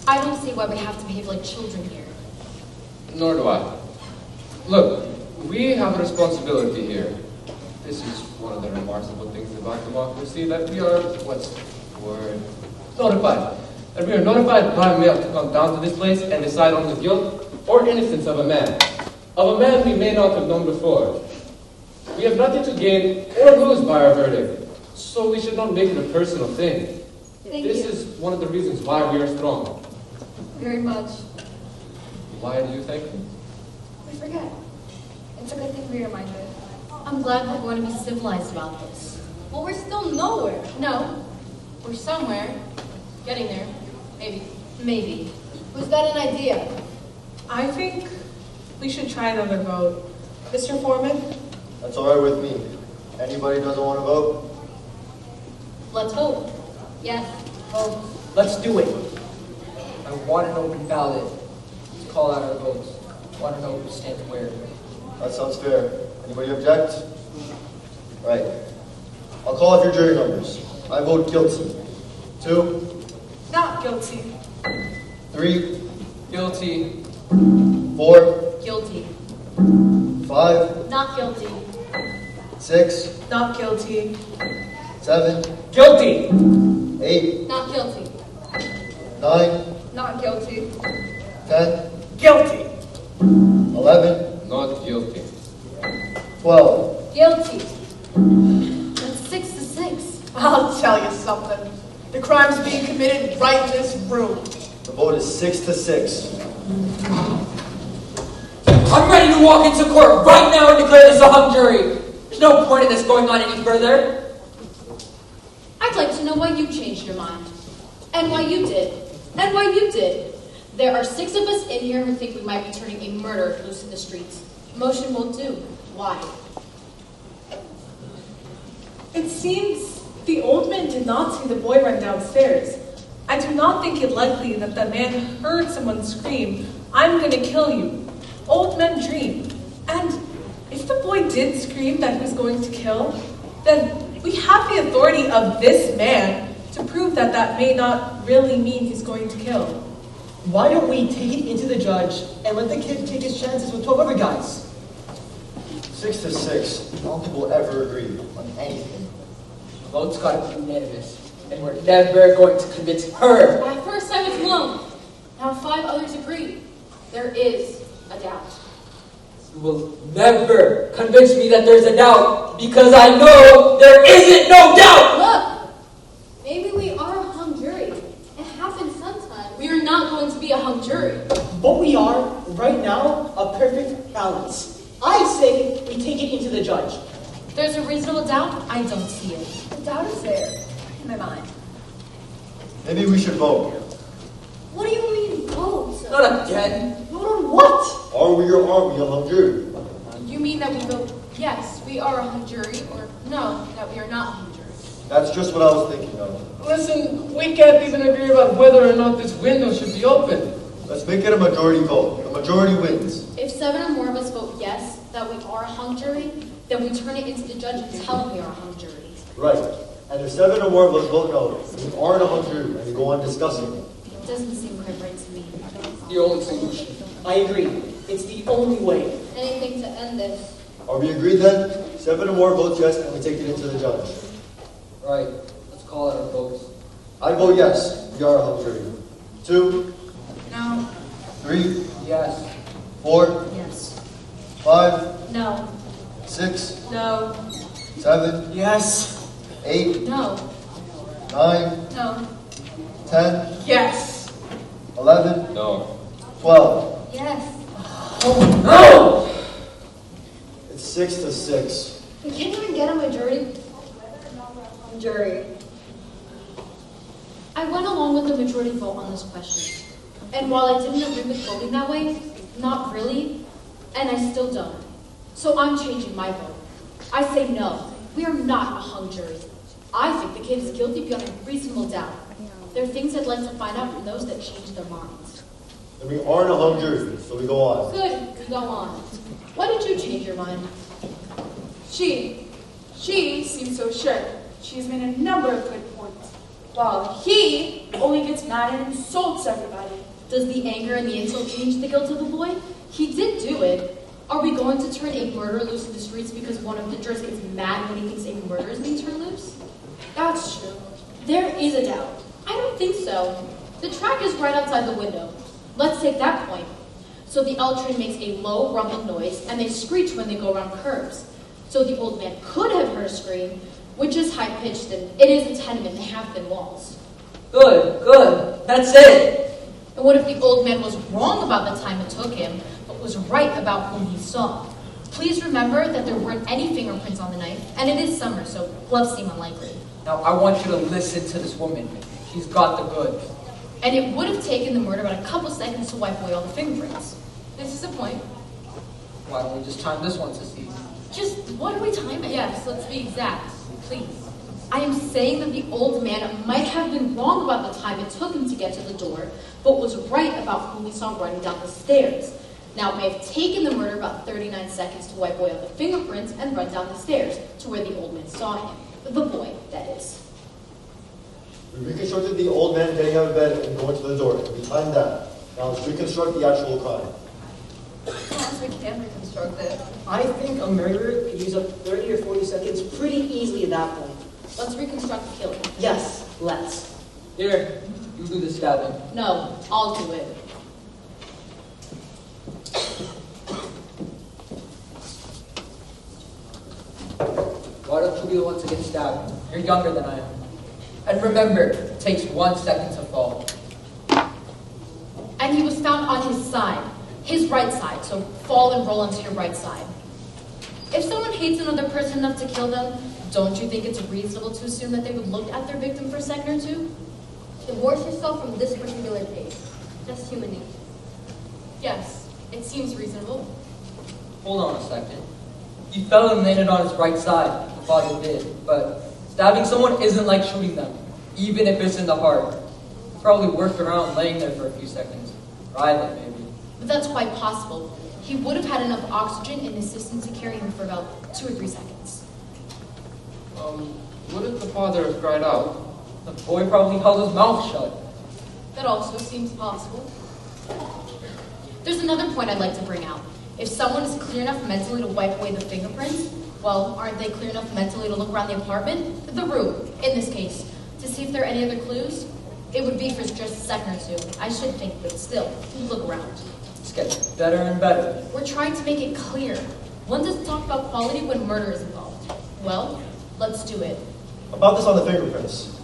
I don't see why we have to behave like children here. Nor do I. Look, we have a responsibility here. This is one of the remarkable things about democracy, that we are, what's the word? Notified. That we are notified by mail to come down to this place and decide on the guilt or innocence of a man. Of a man we may not have known before. We have nothing to gain or lose by our verdict, so we should not make it a personal thing. This is one of the reasons why we are strong. Very much. Why do you think? We forget. It's a good thing we reminded. I'm glad we're going to be civilized about this. Well, we're still nowhere. No, we're somewhere. Getting there. Maybe. Maybe. Who's got an idea? I think we should try another vote. Mr. Foreman? That's all right with me. Anybody doesn't want to vote? Let's vote. Yes. Vote. Let's do it. I want an open ballot to call out our votes. I want to know who stands where. That sounds fair. Anybody object? Right. I'll call out your jury numbers. I vote guilty. 2, Not guilty. 3, Guilty. 4, Guilty. 5, Not guilty. 6, Not guilty. 7, Guilty! 8, Not guilty. 9, Not guilty. 10, Guilty. 11, Not guilty. 12. Guilty. That's 6 to 6. I'll tell you something. The crime's being committed right in this room. The vote is 6 to 6. I'm ready to walk into court right now and declare this a hung jury. There's no point in this going on any further. I'd like to know why you changed your mind. And why you did. And why you did. There are 6 of us in here who think we might be turning a murder loose in the streets. Motion won't do. Why? It seems the old man did not see the boy run downstairs. I do not think it likely that the man heard someone scream, "I'm gonna kill you." Old men dream. And if the boy did scream that he was going to kill, then we have the authority of this man to prove that that may not really mean he's going to kill. Why don't we take it into the judge and let the kid take his chances with 12 other guys? 6 to 6. I don't think we'll ever agree on anything. The vote's got to be unanimous, and we're never going to convince her. At first I was alone. Now 5 others agree. There is a doubt. You will never convince me that there's a doubt, because I know there isn't no doubt! Look! Maybe we are a hung jury. It happens sometimes. We are not going to be a hung jury. But we are, right now, a perfect balance. I say we take it into the judge. There's a reasonable doubt. I don't see it. The doubt is there, in my mind. Maybe we should vote. What do you mean, vote? Not again. Vote on what? Are we or aren't we a hung jury? You mean that we vote yes, we are a hung jury, or no, that we are not a hung jury? That's just what I was thinking of. Listen, we can't even agree about whether or not this window should be open. Let's make it a majority vote. The majority wins. If 7 or more of us vote yes, that we are a hung jury, then we turn it into the judge and tell him we are a hung jury. Right. And if 7 or more of us vote no, we aren't a hung jury, and we go on discussing it. It doesn't seem quite right to me. The only solution. I agree. It's the only way. Anything to end this. Are we agreed then? 7 or more votes yes, and we take it into the judge. Right. Let's call it our votes. I vote yes. We are a hung jury. 2, No. 3, Yes. 4, Yes. 5, No. 6, No. 7, Yes. 8, No. 9, No. 10, Yes. 11, No. 12. Yes. No! It's 6 to 6. We can't even get a majority jury. I went along with the majority vote on this question. And while I didn't agree with voting that way, not really, and I still don't. So I'm changing my vote. I say no, we are not a hung jury. I think the kid is guilty beyond a reasonable doubt. There are things I'd like to find out from those that change their minds. And we aren't a hung jury, so we go on. Good, go on. Why did you change your mind? She seems so sure. She's made a number of good points. While he only gets mad and insults everybody. Does the anger and the insult change the guilt of the boy? He did do it. Are we going to turn a murderer loose in the streets because one of the jurors gets mad when he thinks a murderer is being turned loose? That's true. There is a doubt. I don't think so. The track is right outside the window. Let's take that point. So the L train makes a low rumbling noise and they screech when they go around curves. So the old man could have heard a scream, which is high-pitched and it is a tenement, they have thin walls. Good. That's it. And what if the old man was wrong about the time it took him, but was right about whom he saw? Please remember that there weren't any fingerprints on the knife, and it is summer, so gloves seem unlikely. Now I want you to listen to this woman. She's got the goods. And it would have taken the murder about a couple seconds to wipe away all the fingerprints. This is a point. Why don't we just time this one to see? Just, what are we timing? Yes, let's be exact, please. I am saying that the old man might have been wrong about the time it took him to get to the door, but was right about whom we saw running down the stairs. Now, it may have taken the murder about 39 seconds to wipe away all the fingerprints and run down the stairs to where the old man saw him. The boy, that is. We reconstructed the old man getting out of bed and going to the door. We timed that. Now let's reconstruct the actual crime. Yes, we can reconstruct it. I think a murderer could use up 30 or 40 seconds pretty easily at that point. Let's reconstruct the killing. Yes, let's. Here, you do the stabbing. No, I'll do it. Why don't you be the one to get stabbed? You're younger than I am. And remember, it takes 1 second to fall. And he was found on his side, his right side, so fall and roll onto your right side. If someone hates another person enough to kill them, don't you think it's reasonable to assume that they would look at their victim for a second or two? Divorce yourself from this particular case. Just human nature. Yes, it seems reasonable. Hold on a second. He fell and landed on his right side. The father did. But stabbing someone isn't like shooting them, even if it's in the heart. It's probably worked around laying there for a few seconds. Writhing, maybe. But that's quite possible. He would have had enough oxygen in his system to carry him for about 2 or 3 seconds. What if the father has cried out? The boy probably held his mouth shut. That also seems possible. There's another point I'd like to bring out. If someone is clear enough mentally to wipe away the fingerprints, well, aren't they clear enough mentally to look around the apartment? The room, in this case, to see if there are any other clues? It would be for just a second or two. I should think, but still, look around. It's getting better and better. We're trying to make it clear. One doesn't talk about quality when murder is involved. Well, let's do it. About this on the fingerprints.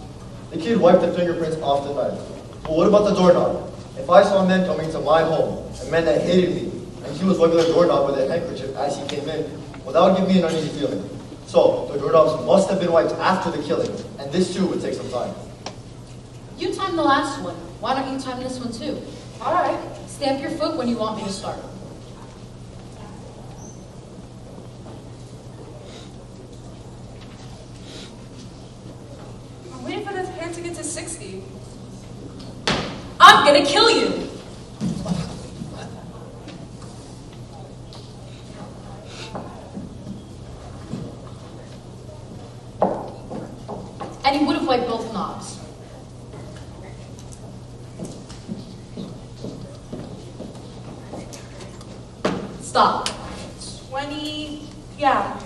The kid wiped the fingerprints off the knife. But what about the doorknob? If I saw men coming to my home, a man that hated me, and he was wiping the doorknob with a handkerchief as he came in, well, that would give me an uneasy feeling. So, the doorknobs must have been wiped after the killing, and this too would take some time. You timed the last one. Why don't you time this one too? All right. Stamp your foot when you want me to start. I'm waiting for this hand to get to 60. I'm gonna kill you! And he would have wiped both knobs. Stop. 20, yeah.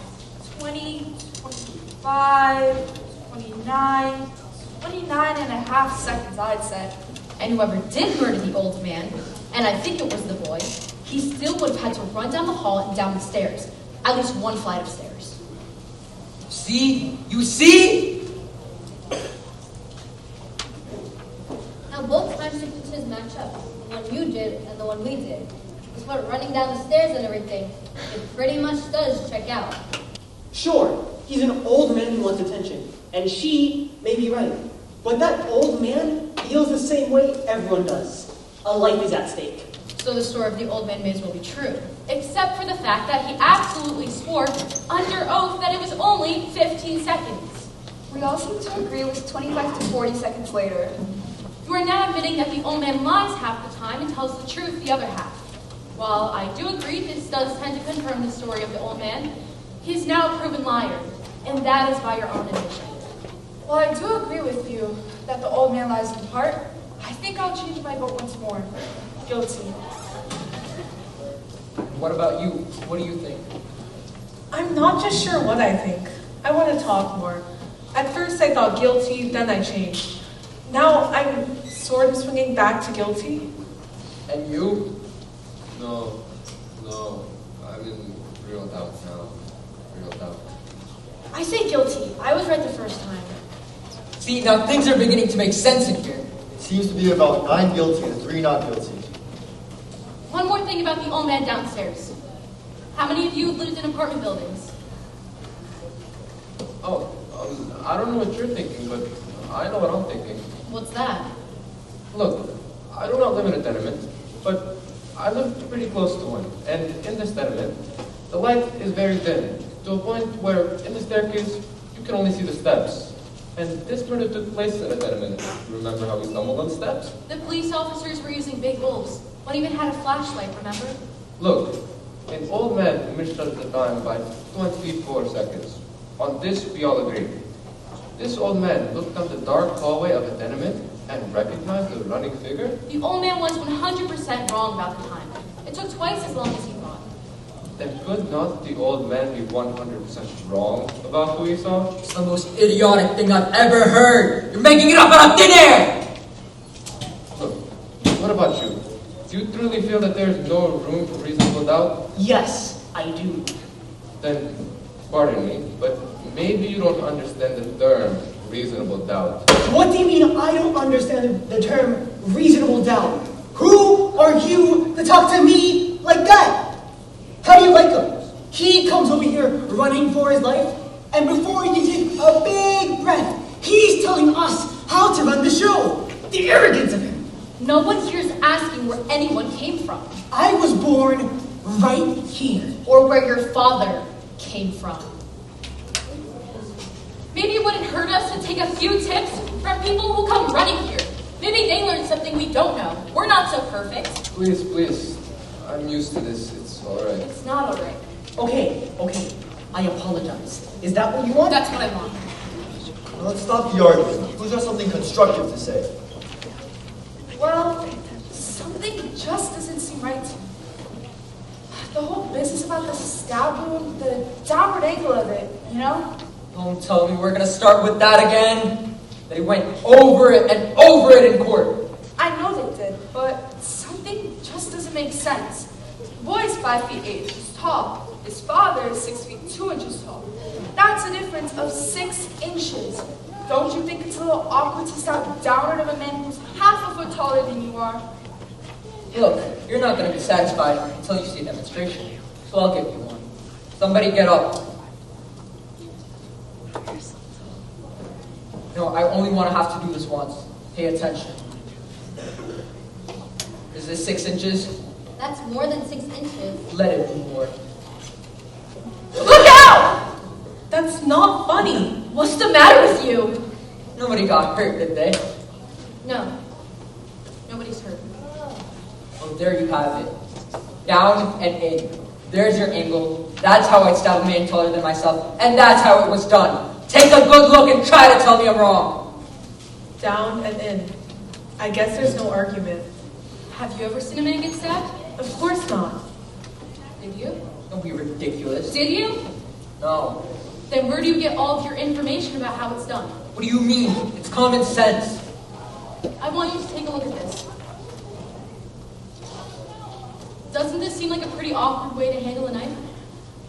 20, 25, 29, 29 and a half seconds, I'd say. And whoever did murder the old man, and I think it was the boy, he still would have had to run down the hall and down the stairs. At least one flight of stairs. See? You see? Now both time sequences match up. The one you did and the one we did. As for running down the stairs and everything, it pretty much does check out. Sure, he's an old man who wants attention, and she may be right. But that old man feels the same way everyone does. A life is at stake. So the story of the old man may as well be true. Except for the fact that he absolutely swore under oath that it was only 15 seconds. We all seem to agree it was 25 to 40 seconds later. You are now admitting that the old man lies half the time and tells the truth the other half. While I do agree this does tend to confirm the story of the old man, he is now a proven liar, and that is by your own admission. Well, I do agree with you that the old man lies in part. I think I'll change my vote once more. Guilty. What about you? What do you think? I'm not just sure what I think. I want to talk more. At first I thought guilty, then I changed. Now I'm sort of swinging back to guilty. And you? No, I'm in real doubt now. Real doubt. I say guilty. I was right the first time. See, now things are beginning to make sense in here. It seems to be about 9 guilty and 3 not guilty. One more thing about the old man downstairs. How many of you lived in apartment buildings? Oh, I don't know what you're thinking, but I know what I'm thinking. What's that? Look, I do not live in a tenement, but I live pretty close to one. And in this tenement, the light is very thin, to a point where in the staircase, you can only see the steps. And this murder took place in a tenement. Remember how we stumbled on steps? The police officers were using big bulbs. One even had a flashlight, remember? Look, an old man misjudged the time by 24 seconds. On this, we all agree. This old man looked down the dark hallway of a tenement and recognized the running figure? The old man was 100% wrong about the time. It took twice as long as he thought. Then could not the old man be 100% wrong about who he saw? It's the most idiotic thing I've ever heard. You're making it up out of thin air! Look, what about you? Do you truly feel that there is no room for reasonable doubt? Yes, I do. Then, pardon me, but maybe you don't understand the term reasonable doubt. What do you mean I don't understand the term reasonable doubt? Who are you to talk to me like that? How do you like him? He comes over here running for his life, and before you take a big breath, he's telling us how to run the show. The arrogance of him. No one here's asking where anyone came from. I was born right here. Or where your father came from. Maybe it wouldn't hurt us to take a few tips from people who come running here. Maybe they learned something we don't know. We're not so perfect. Please, I'm used to this. It's alright. It's not alright. Okay, I apologize. Is that what you want? That's what I want. Now let's stop the argument. Who's got something constructive to say? Well, something just doesn't seem right to me. The whole business about the stab wound, the downward angle of it, you know? Don't tell me we're gonna start with that again. They went over it and over it in court. I know they did, but something just doesn't make sense. The boy's 5 feet 8 inches tall. His father is 6 feet 2 inches tall. That's a difference of 6 inches. Don't you think it's a little awkward to stab downward of a man who's half a foot taller than you are? Look, you're not gonna be satisfied until you see a demonstration. So I'll give you one. Somebody get up. No, I only want to have to do this once. Pay attention. Is this 6 inches? That's more than 6 inches. Let it be more. Look out! That's not funny. What's the matter with you? Nobody got hurt, did they? No. Nobody's hurt. Oh, there you have it. Down and in. There's your angle. That's how I'd stab a man taller than myself, and that's how it was done. Take a good look and try to tell me I'm wrong. Down and in. I guess there's no argument. Have you ever seen a man get stabbed? Of course not. Did you? Don't be ridiculous. Did you? No. Then where do you get all of your information about how it's done? What do you mean? It's common sense. I want you to take a look at this. Doesn't this seem like a pretty awkward way to handle a knife?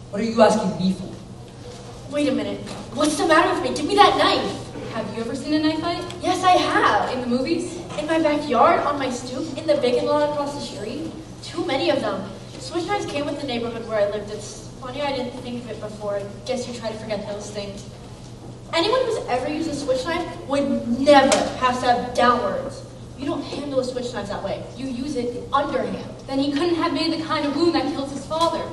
What are you asking me for? Wait a minute. What's the matter with me? Give me that knife. Have you ever seen a knife fight? Yes, I have. In the movies? In my backyard, on my stoop, in the vacant lot across the street. Too many of them. Switch knives came with the neighborhood where I lived. It's funny I didn't think of it before. I guess you try to forget those things. Anyone who's ever used a switch knife would never have stabbed downwards. You don't handle a switch knife that way. You use it the underhand. Then he couldn't have made the kind of wound that kills his father.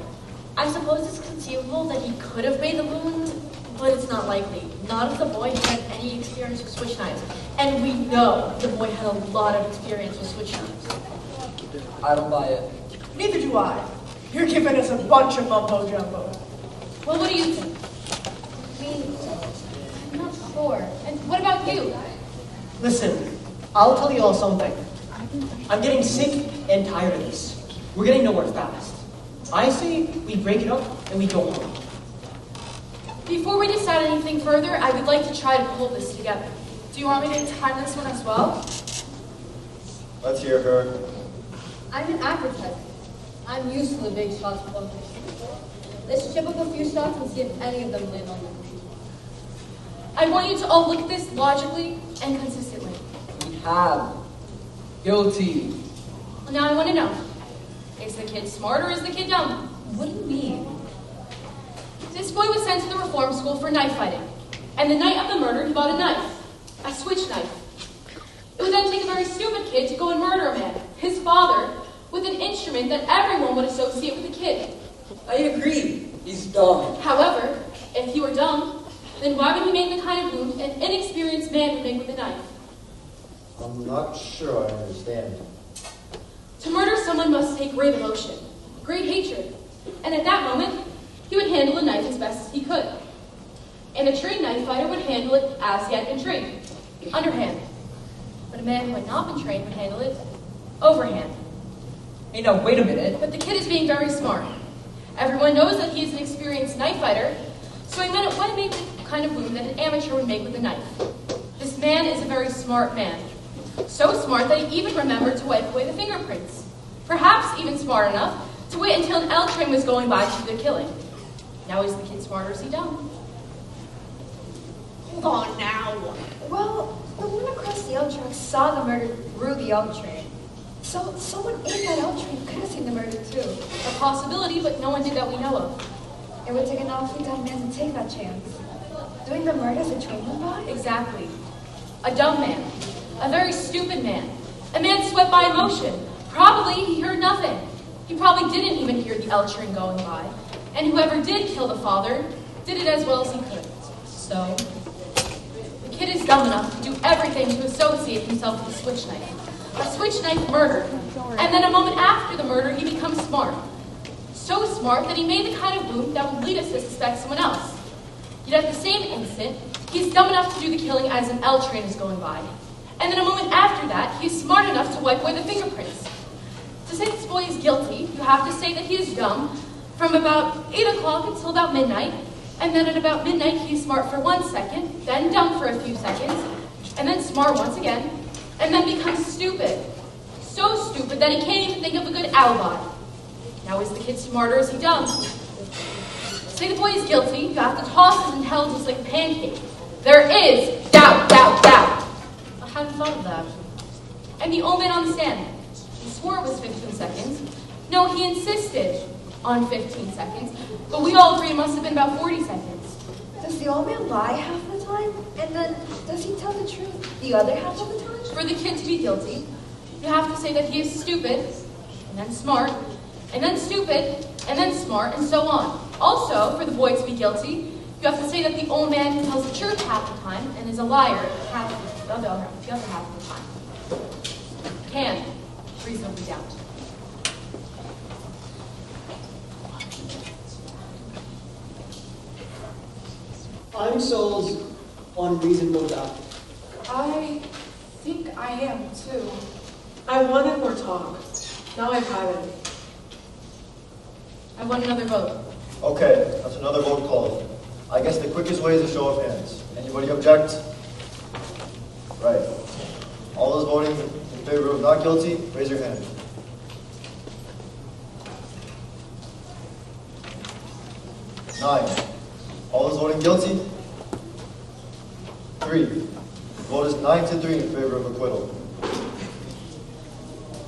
I suppose it's conceivable that he could have made the wound, but it's not likely. Not if the boy had any experience with switch knives. And we know the boy had a lot of experience with switch knives. I don't buy it. Neither do I. You're giving us a bunch of mumbo jumbo. Well, what do you think? I'm not sure. And what about you? Listen, I'll tell you all something. I'm getting sick and tired of this. We're getting nowhere fast. I say we break it up and we go home. Before we decide anything further, I would like to try to pull this together. Do you want me to time this one as well? Let's hear her. I'm an architect. I'm used to the big shots of bunkers. Let's chip up a few shots and see if any of them land on them. I want you to all look at this logically and consistently. We have. Guilty. Well, now I want to know, is the kid smart or is the kid dumb? What do you mean? This boy was sent to the reform school for knife fighting. And the night of the murder, he bought a knife. A switch knife. It would then take a very stupid kid to go and murder a man, his father, with an instrument that everyone would associate with the kid. I agree. He's dumb. However, if he were dumb, then why would he make the kind of wound an inexperienced man would make with a knife? I'm not sure I understand. To murder someone must take great emotion, great hatred, and at that moment, he would handle a knife as best as he could. And a trained knife fighter would handle it as he had been trained, underhand. But a man who had not been trained would handle it overhand. Hey, now, wait a minute. But the kid is being very smart. Everyone knows that he is an experienced knife fighter, so he meant it wouldn't make the kind of wound that an amateur would make with a knife. This man is a very smart man. So smart that he even remembered to wipe away the fingerprints. Perhaps even smart enough to wait until an L train was going by to do the killing. Now is the kid smart or is he dumb? Hold on now. Well, the one across the L track saw the murder through the L train. So someone in that L train could have seen the murder too. A possibility, but no one did that we know of. It would take an awfully dumb man to take that chance. Doing the murder as a train went by? Exactly. A dumb man. A very stupid man. A man swept by emotion. Probably he heard nothing. He probably didn't even hear the L train going by. And whoever did kill the father did it as well as he could. So, the kid is dumb enough to do everything to associate himself with a switch knife. A switch knife murder. And then a moment after the murder, he becomes smart. So smart that he made the kind of wound that would lead us to suspect someone else. Yet at the same instant, he's dumb enough to do the killing as an L train is going by. And then a moment after that, he's smart enough to wipe away the fingerprints. To say this boy is guilty, you have to say that he is dumb from about 8 o'clock until about midnight, and then at about midnight he's smart for 1 second, then dumb for a few seconds, and then smart once again, and then becomes stupid. So stupid that he can't even think of a good alibi. Now is the kid smart or is he dumb? Say the boy is guilty, you have to toss his intelligence like a pancake. There is doubt, doubt, doubt. I hadn't thought of that. And the old man on the stand, he swore it was 15 seconds. No, he insisted on 15 seconds, but we all agree it must have been about 40 seconds. Does the old man lie half the time? And then does he tell the truth the other half of the time? For the kid to be guilty, you have to say that he is stupid, and then smart, and then stupid, and then smart, and so on. Also, for the boy to be guilty, you have to say that the old man tells the truth half the time and is a liar the other half of the time. Can reasonably doubt. I'm sold on reasonable doubt. I think I am too. I wanted more talk. Now I've had it. I want another vote. Okay, that's another vote called. I guess the quickest way is a show of hands. Anybody object? Right. All those voting in favor of not guilty, raise your hand. Nine. All those voting guilty? 3. The vote is 9-3 in favor of acquittal.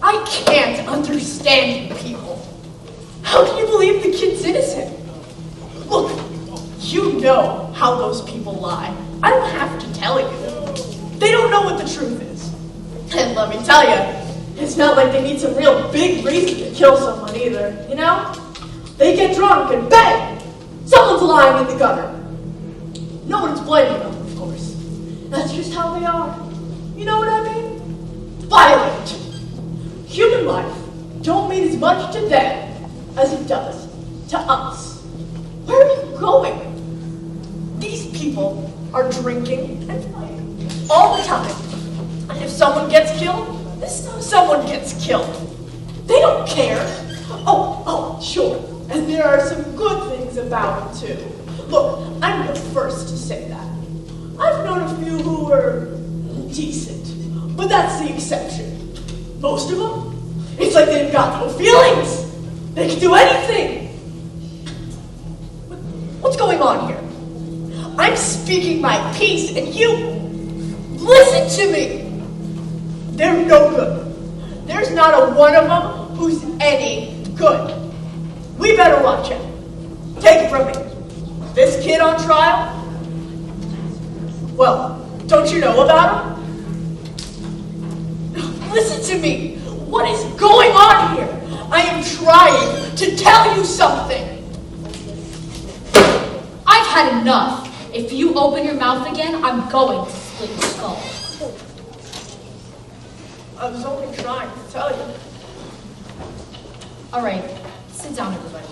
I can't understand you people. How can you believe the kid's innocent? Look, you know how those people lie. I don't have to tell you. They don't know what the truth is. And let me tell you, it's not like they need some real big reason to kill someone either, you know? They get drunk and bang! Someone's lying in the gutter. No one's blaming them, of course. That's just how they are. You know what I mean? Violent. Human life don't mean as much to them as it does to us. Where are you going? These people are drinking and fighting all the time. And if someone gets killed, someone gets killed. They don't care. Oh, sure. And there are some good things about it, too. Look, I'm the first to say that. I've known a few who were decent, but that's the exception. Most of them, it's like they've got no feelings. They can do anything. What's going on here? I'm speaking my piece, and you listen to me. They're no good. There's not a one of them who's any good. We better watch out. Take it from me. This kid on trial? Well, don't you know about him? Listen to me. What is going on here? I am trying to tell you something. I've had enough. If you open your mouth again, I'm going to split your skull. I was only trying to tell you. All right, sit down, everybody.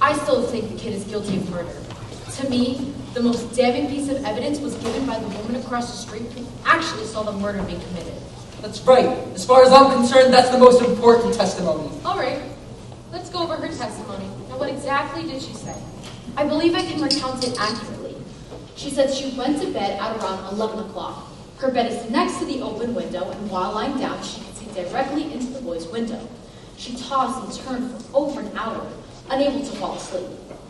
I still think the kid is guilty of murder. To me, the most damning piece of evidence was given by the woman across the street who actually saw the murder being committed. That's right. As far as I'm concerned, that's the most important testimony. All right, let's go over her testimony. Now, what exactly did she say? I believe I can recount it accurately. She said she went to bed at around 11 o'clock. Her bed is next to the open window, and while lying down, she could see directly into the boy's window. She tossed and turned for over an hour, unable to fall asleep.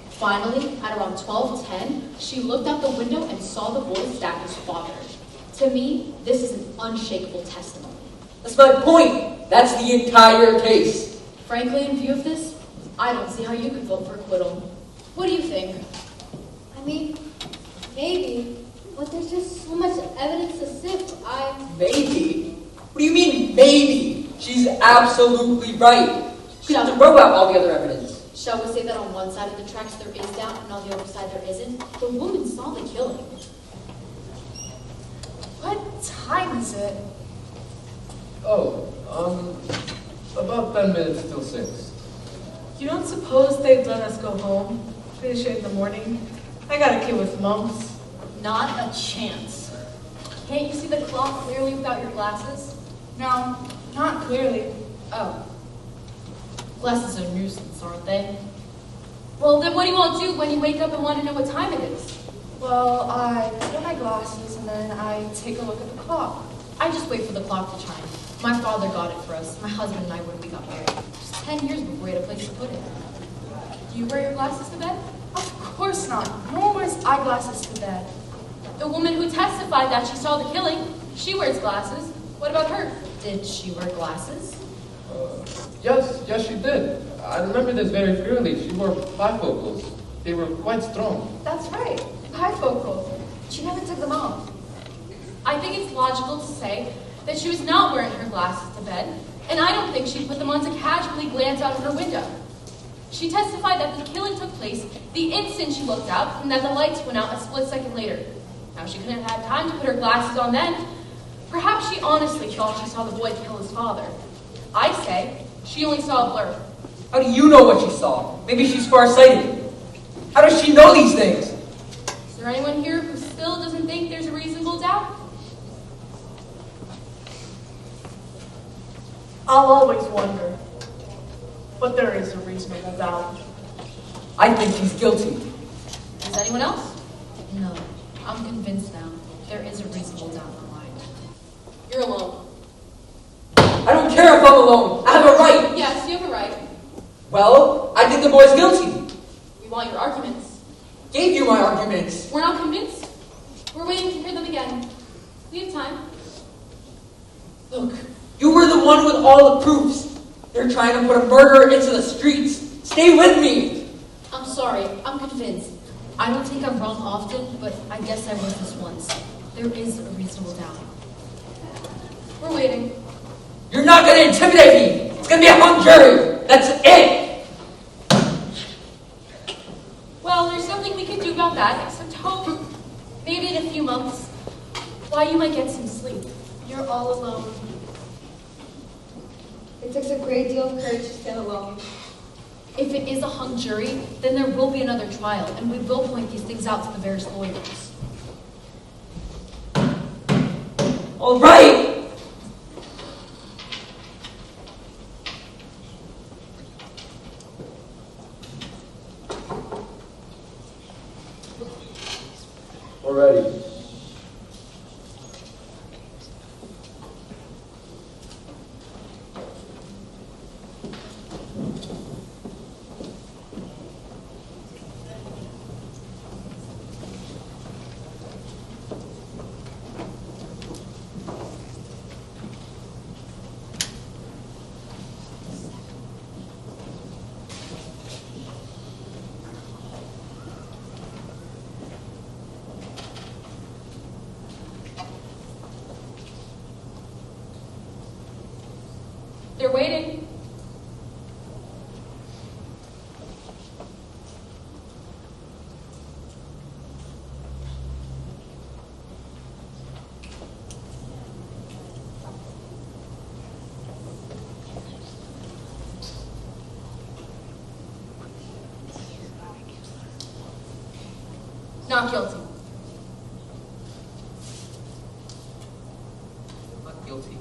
Finally, at around 12:10, she looked out the window and saw the boy stab his father. To me, this is an unshakable testimony. That's my point. That's the entire case. Frankly, in view of this, I don't see how you could vote for acquittal. What do you think? I mean, maybe, but there's just so much evidence to sift. Maybe? What do you mean, maybe? She's absolutely right. She has to throw out all the other evidence. Shall we say that on one side of the tracks there is doubt and on the other side there isn't? The woman saw the killing. What time is it? Oh, about 10 minutes till 6. You don't suppose they'd let us go home? Finish it in the morning? I got a kid with mumps. Not a chance. Can't you see the clock clearly without your glasses? No, not clearly. Oh. Glasses are a nuisance, aren't they? Well, then what do you all do when you wake up and want to know what time it is? Well, I put on my glasses and then I take a look at the clock. I just wait for the clock to chime. My father got it for us, my husband and I, when we got married. Just 10 years before we had a place to put it. Do you wear your glasses to bed? Of course not. No one wears eyeglasses to bed. The woman who testified that she saw the killing, she wears glasses. What about her? Did she wear glasses? Yes, she did. I remember this very clearly. She wore bifocals. They were quite strong. That's right. trifocal. She never took them off. I think it's logical to say that she was not wearing her glasses to bed, and I don't think she put them on to casually glance out of her window. She testified that the killing took place the instant she looked out and that the lights went out a split second later. Now, she couldn't have had time to put her glasses on then. Perhaps she honestly thought she saw the boy kill his father. I say she only saw a blur. How do you know what she saw? Maybe she's farsighted. How does she know these things? Is there anyone here who still doesn't think there's a reasonable doubt? I'll always wonder, but there is a reasonable doubt. I think she's guilty. Is anyone else? No, I'm convinced now. There is a reasonable doubt in my mind. You're alone. I don't care if I'm alone. I have a right. Yes, you have a right. Well, I think the boy's guilty. We want your arguments. Gave you my arguments. We're not convinced. We're waiting to hear them again. We have time. Look, you were the one with all the proofs. They're trying to put a murderer into the streets. Stay with me. I'm sorry, I'm convinced. I don't think I'm wrong often, but I guess I was this once. There is a reasonable doubt. We're waiting. You're not going to intimidate me. It's going to be a hung jury. That's it. Well, there's nothing we can do about that except hope. Maybe in a few months. Why, you might get some sleep. You're all alone. It takes a great deal of courage to stand alone. If it is a hung jury, then there will be another trial, and we will point these things out to the various lawyers. All right. Already. They're waiting. Not guilty. Not guilty.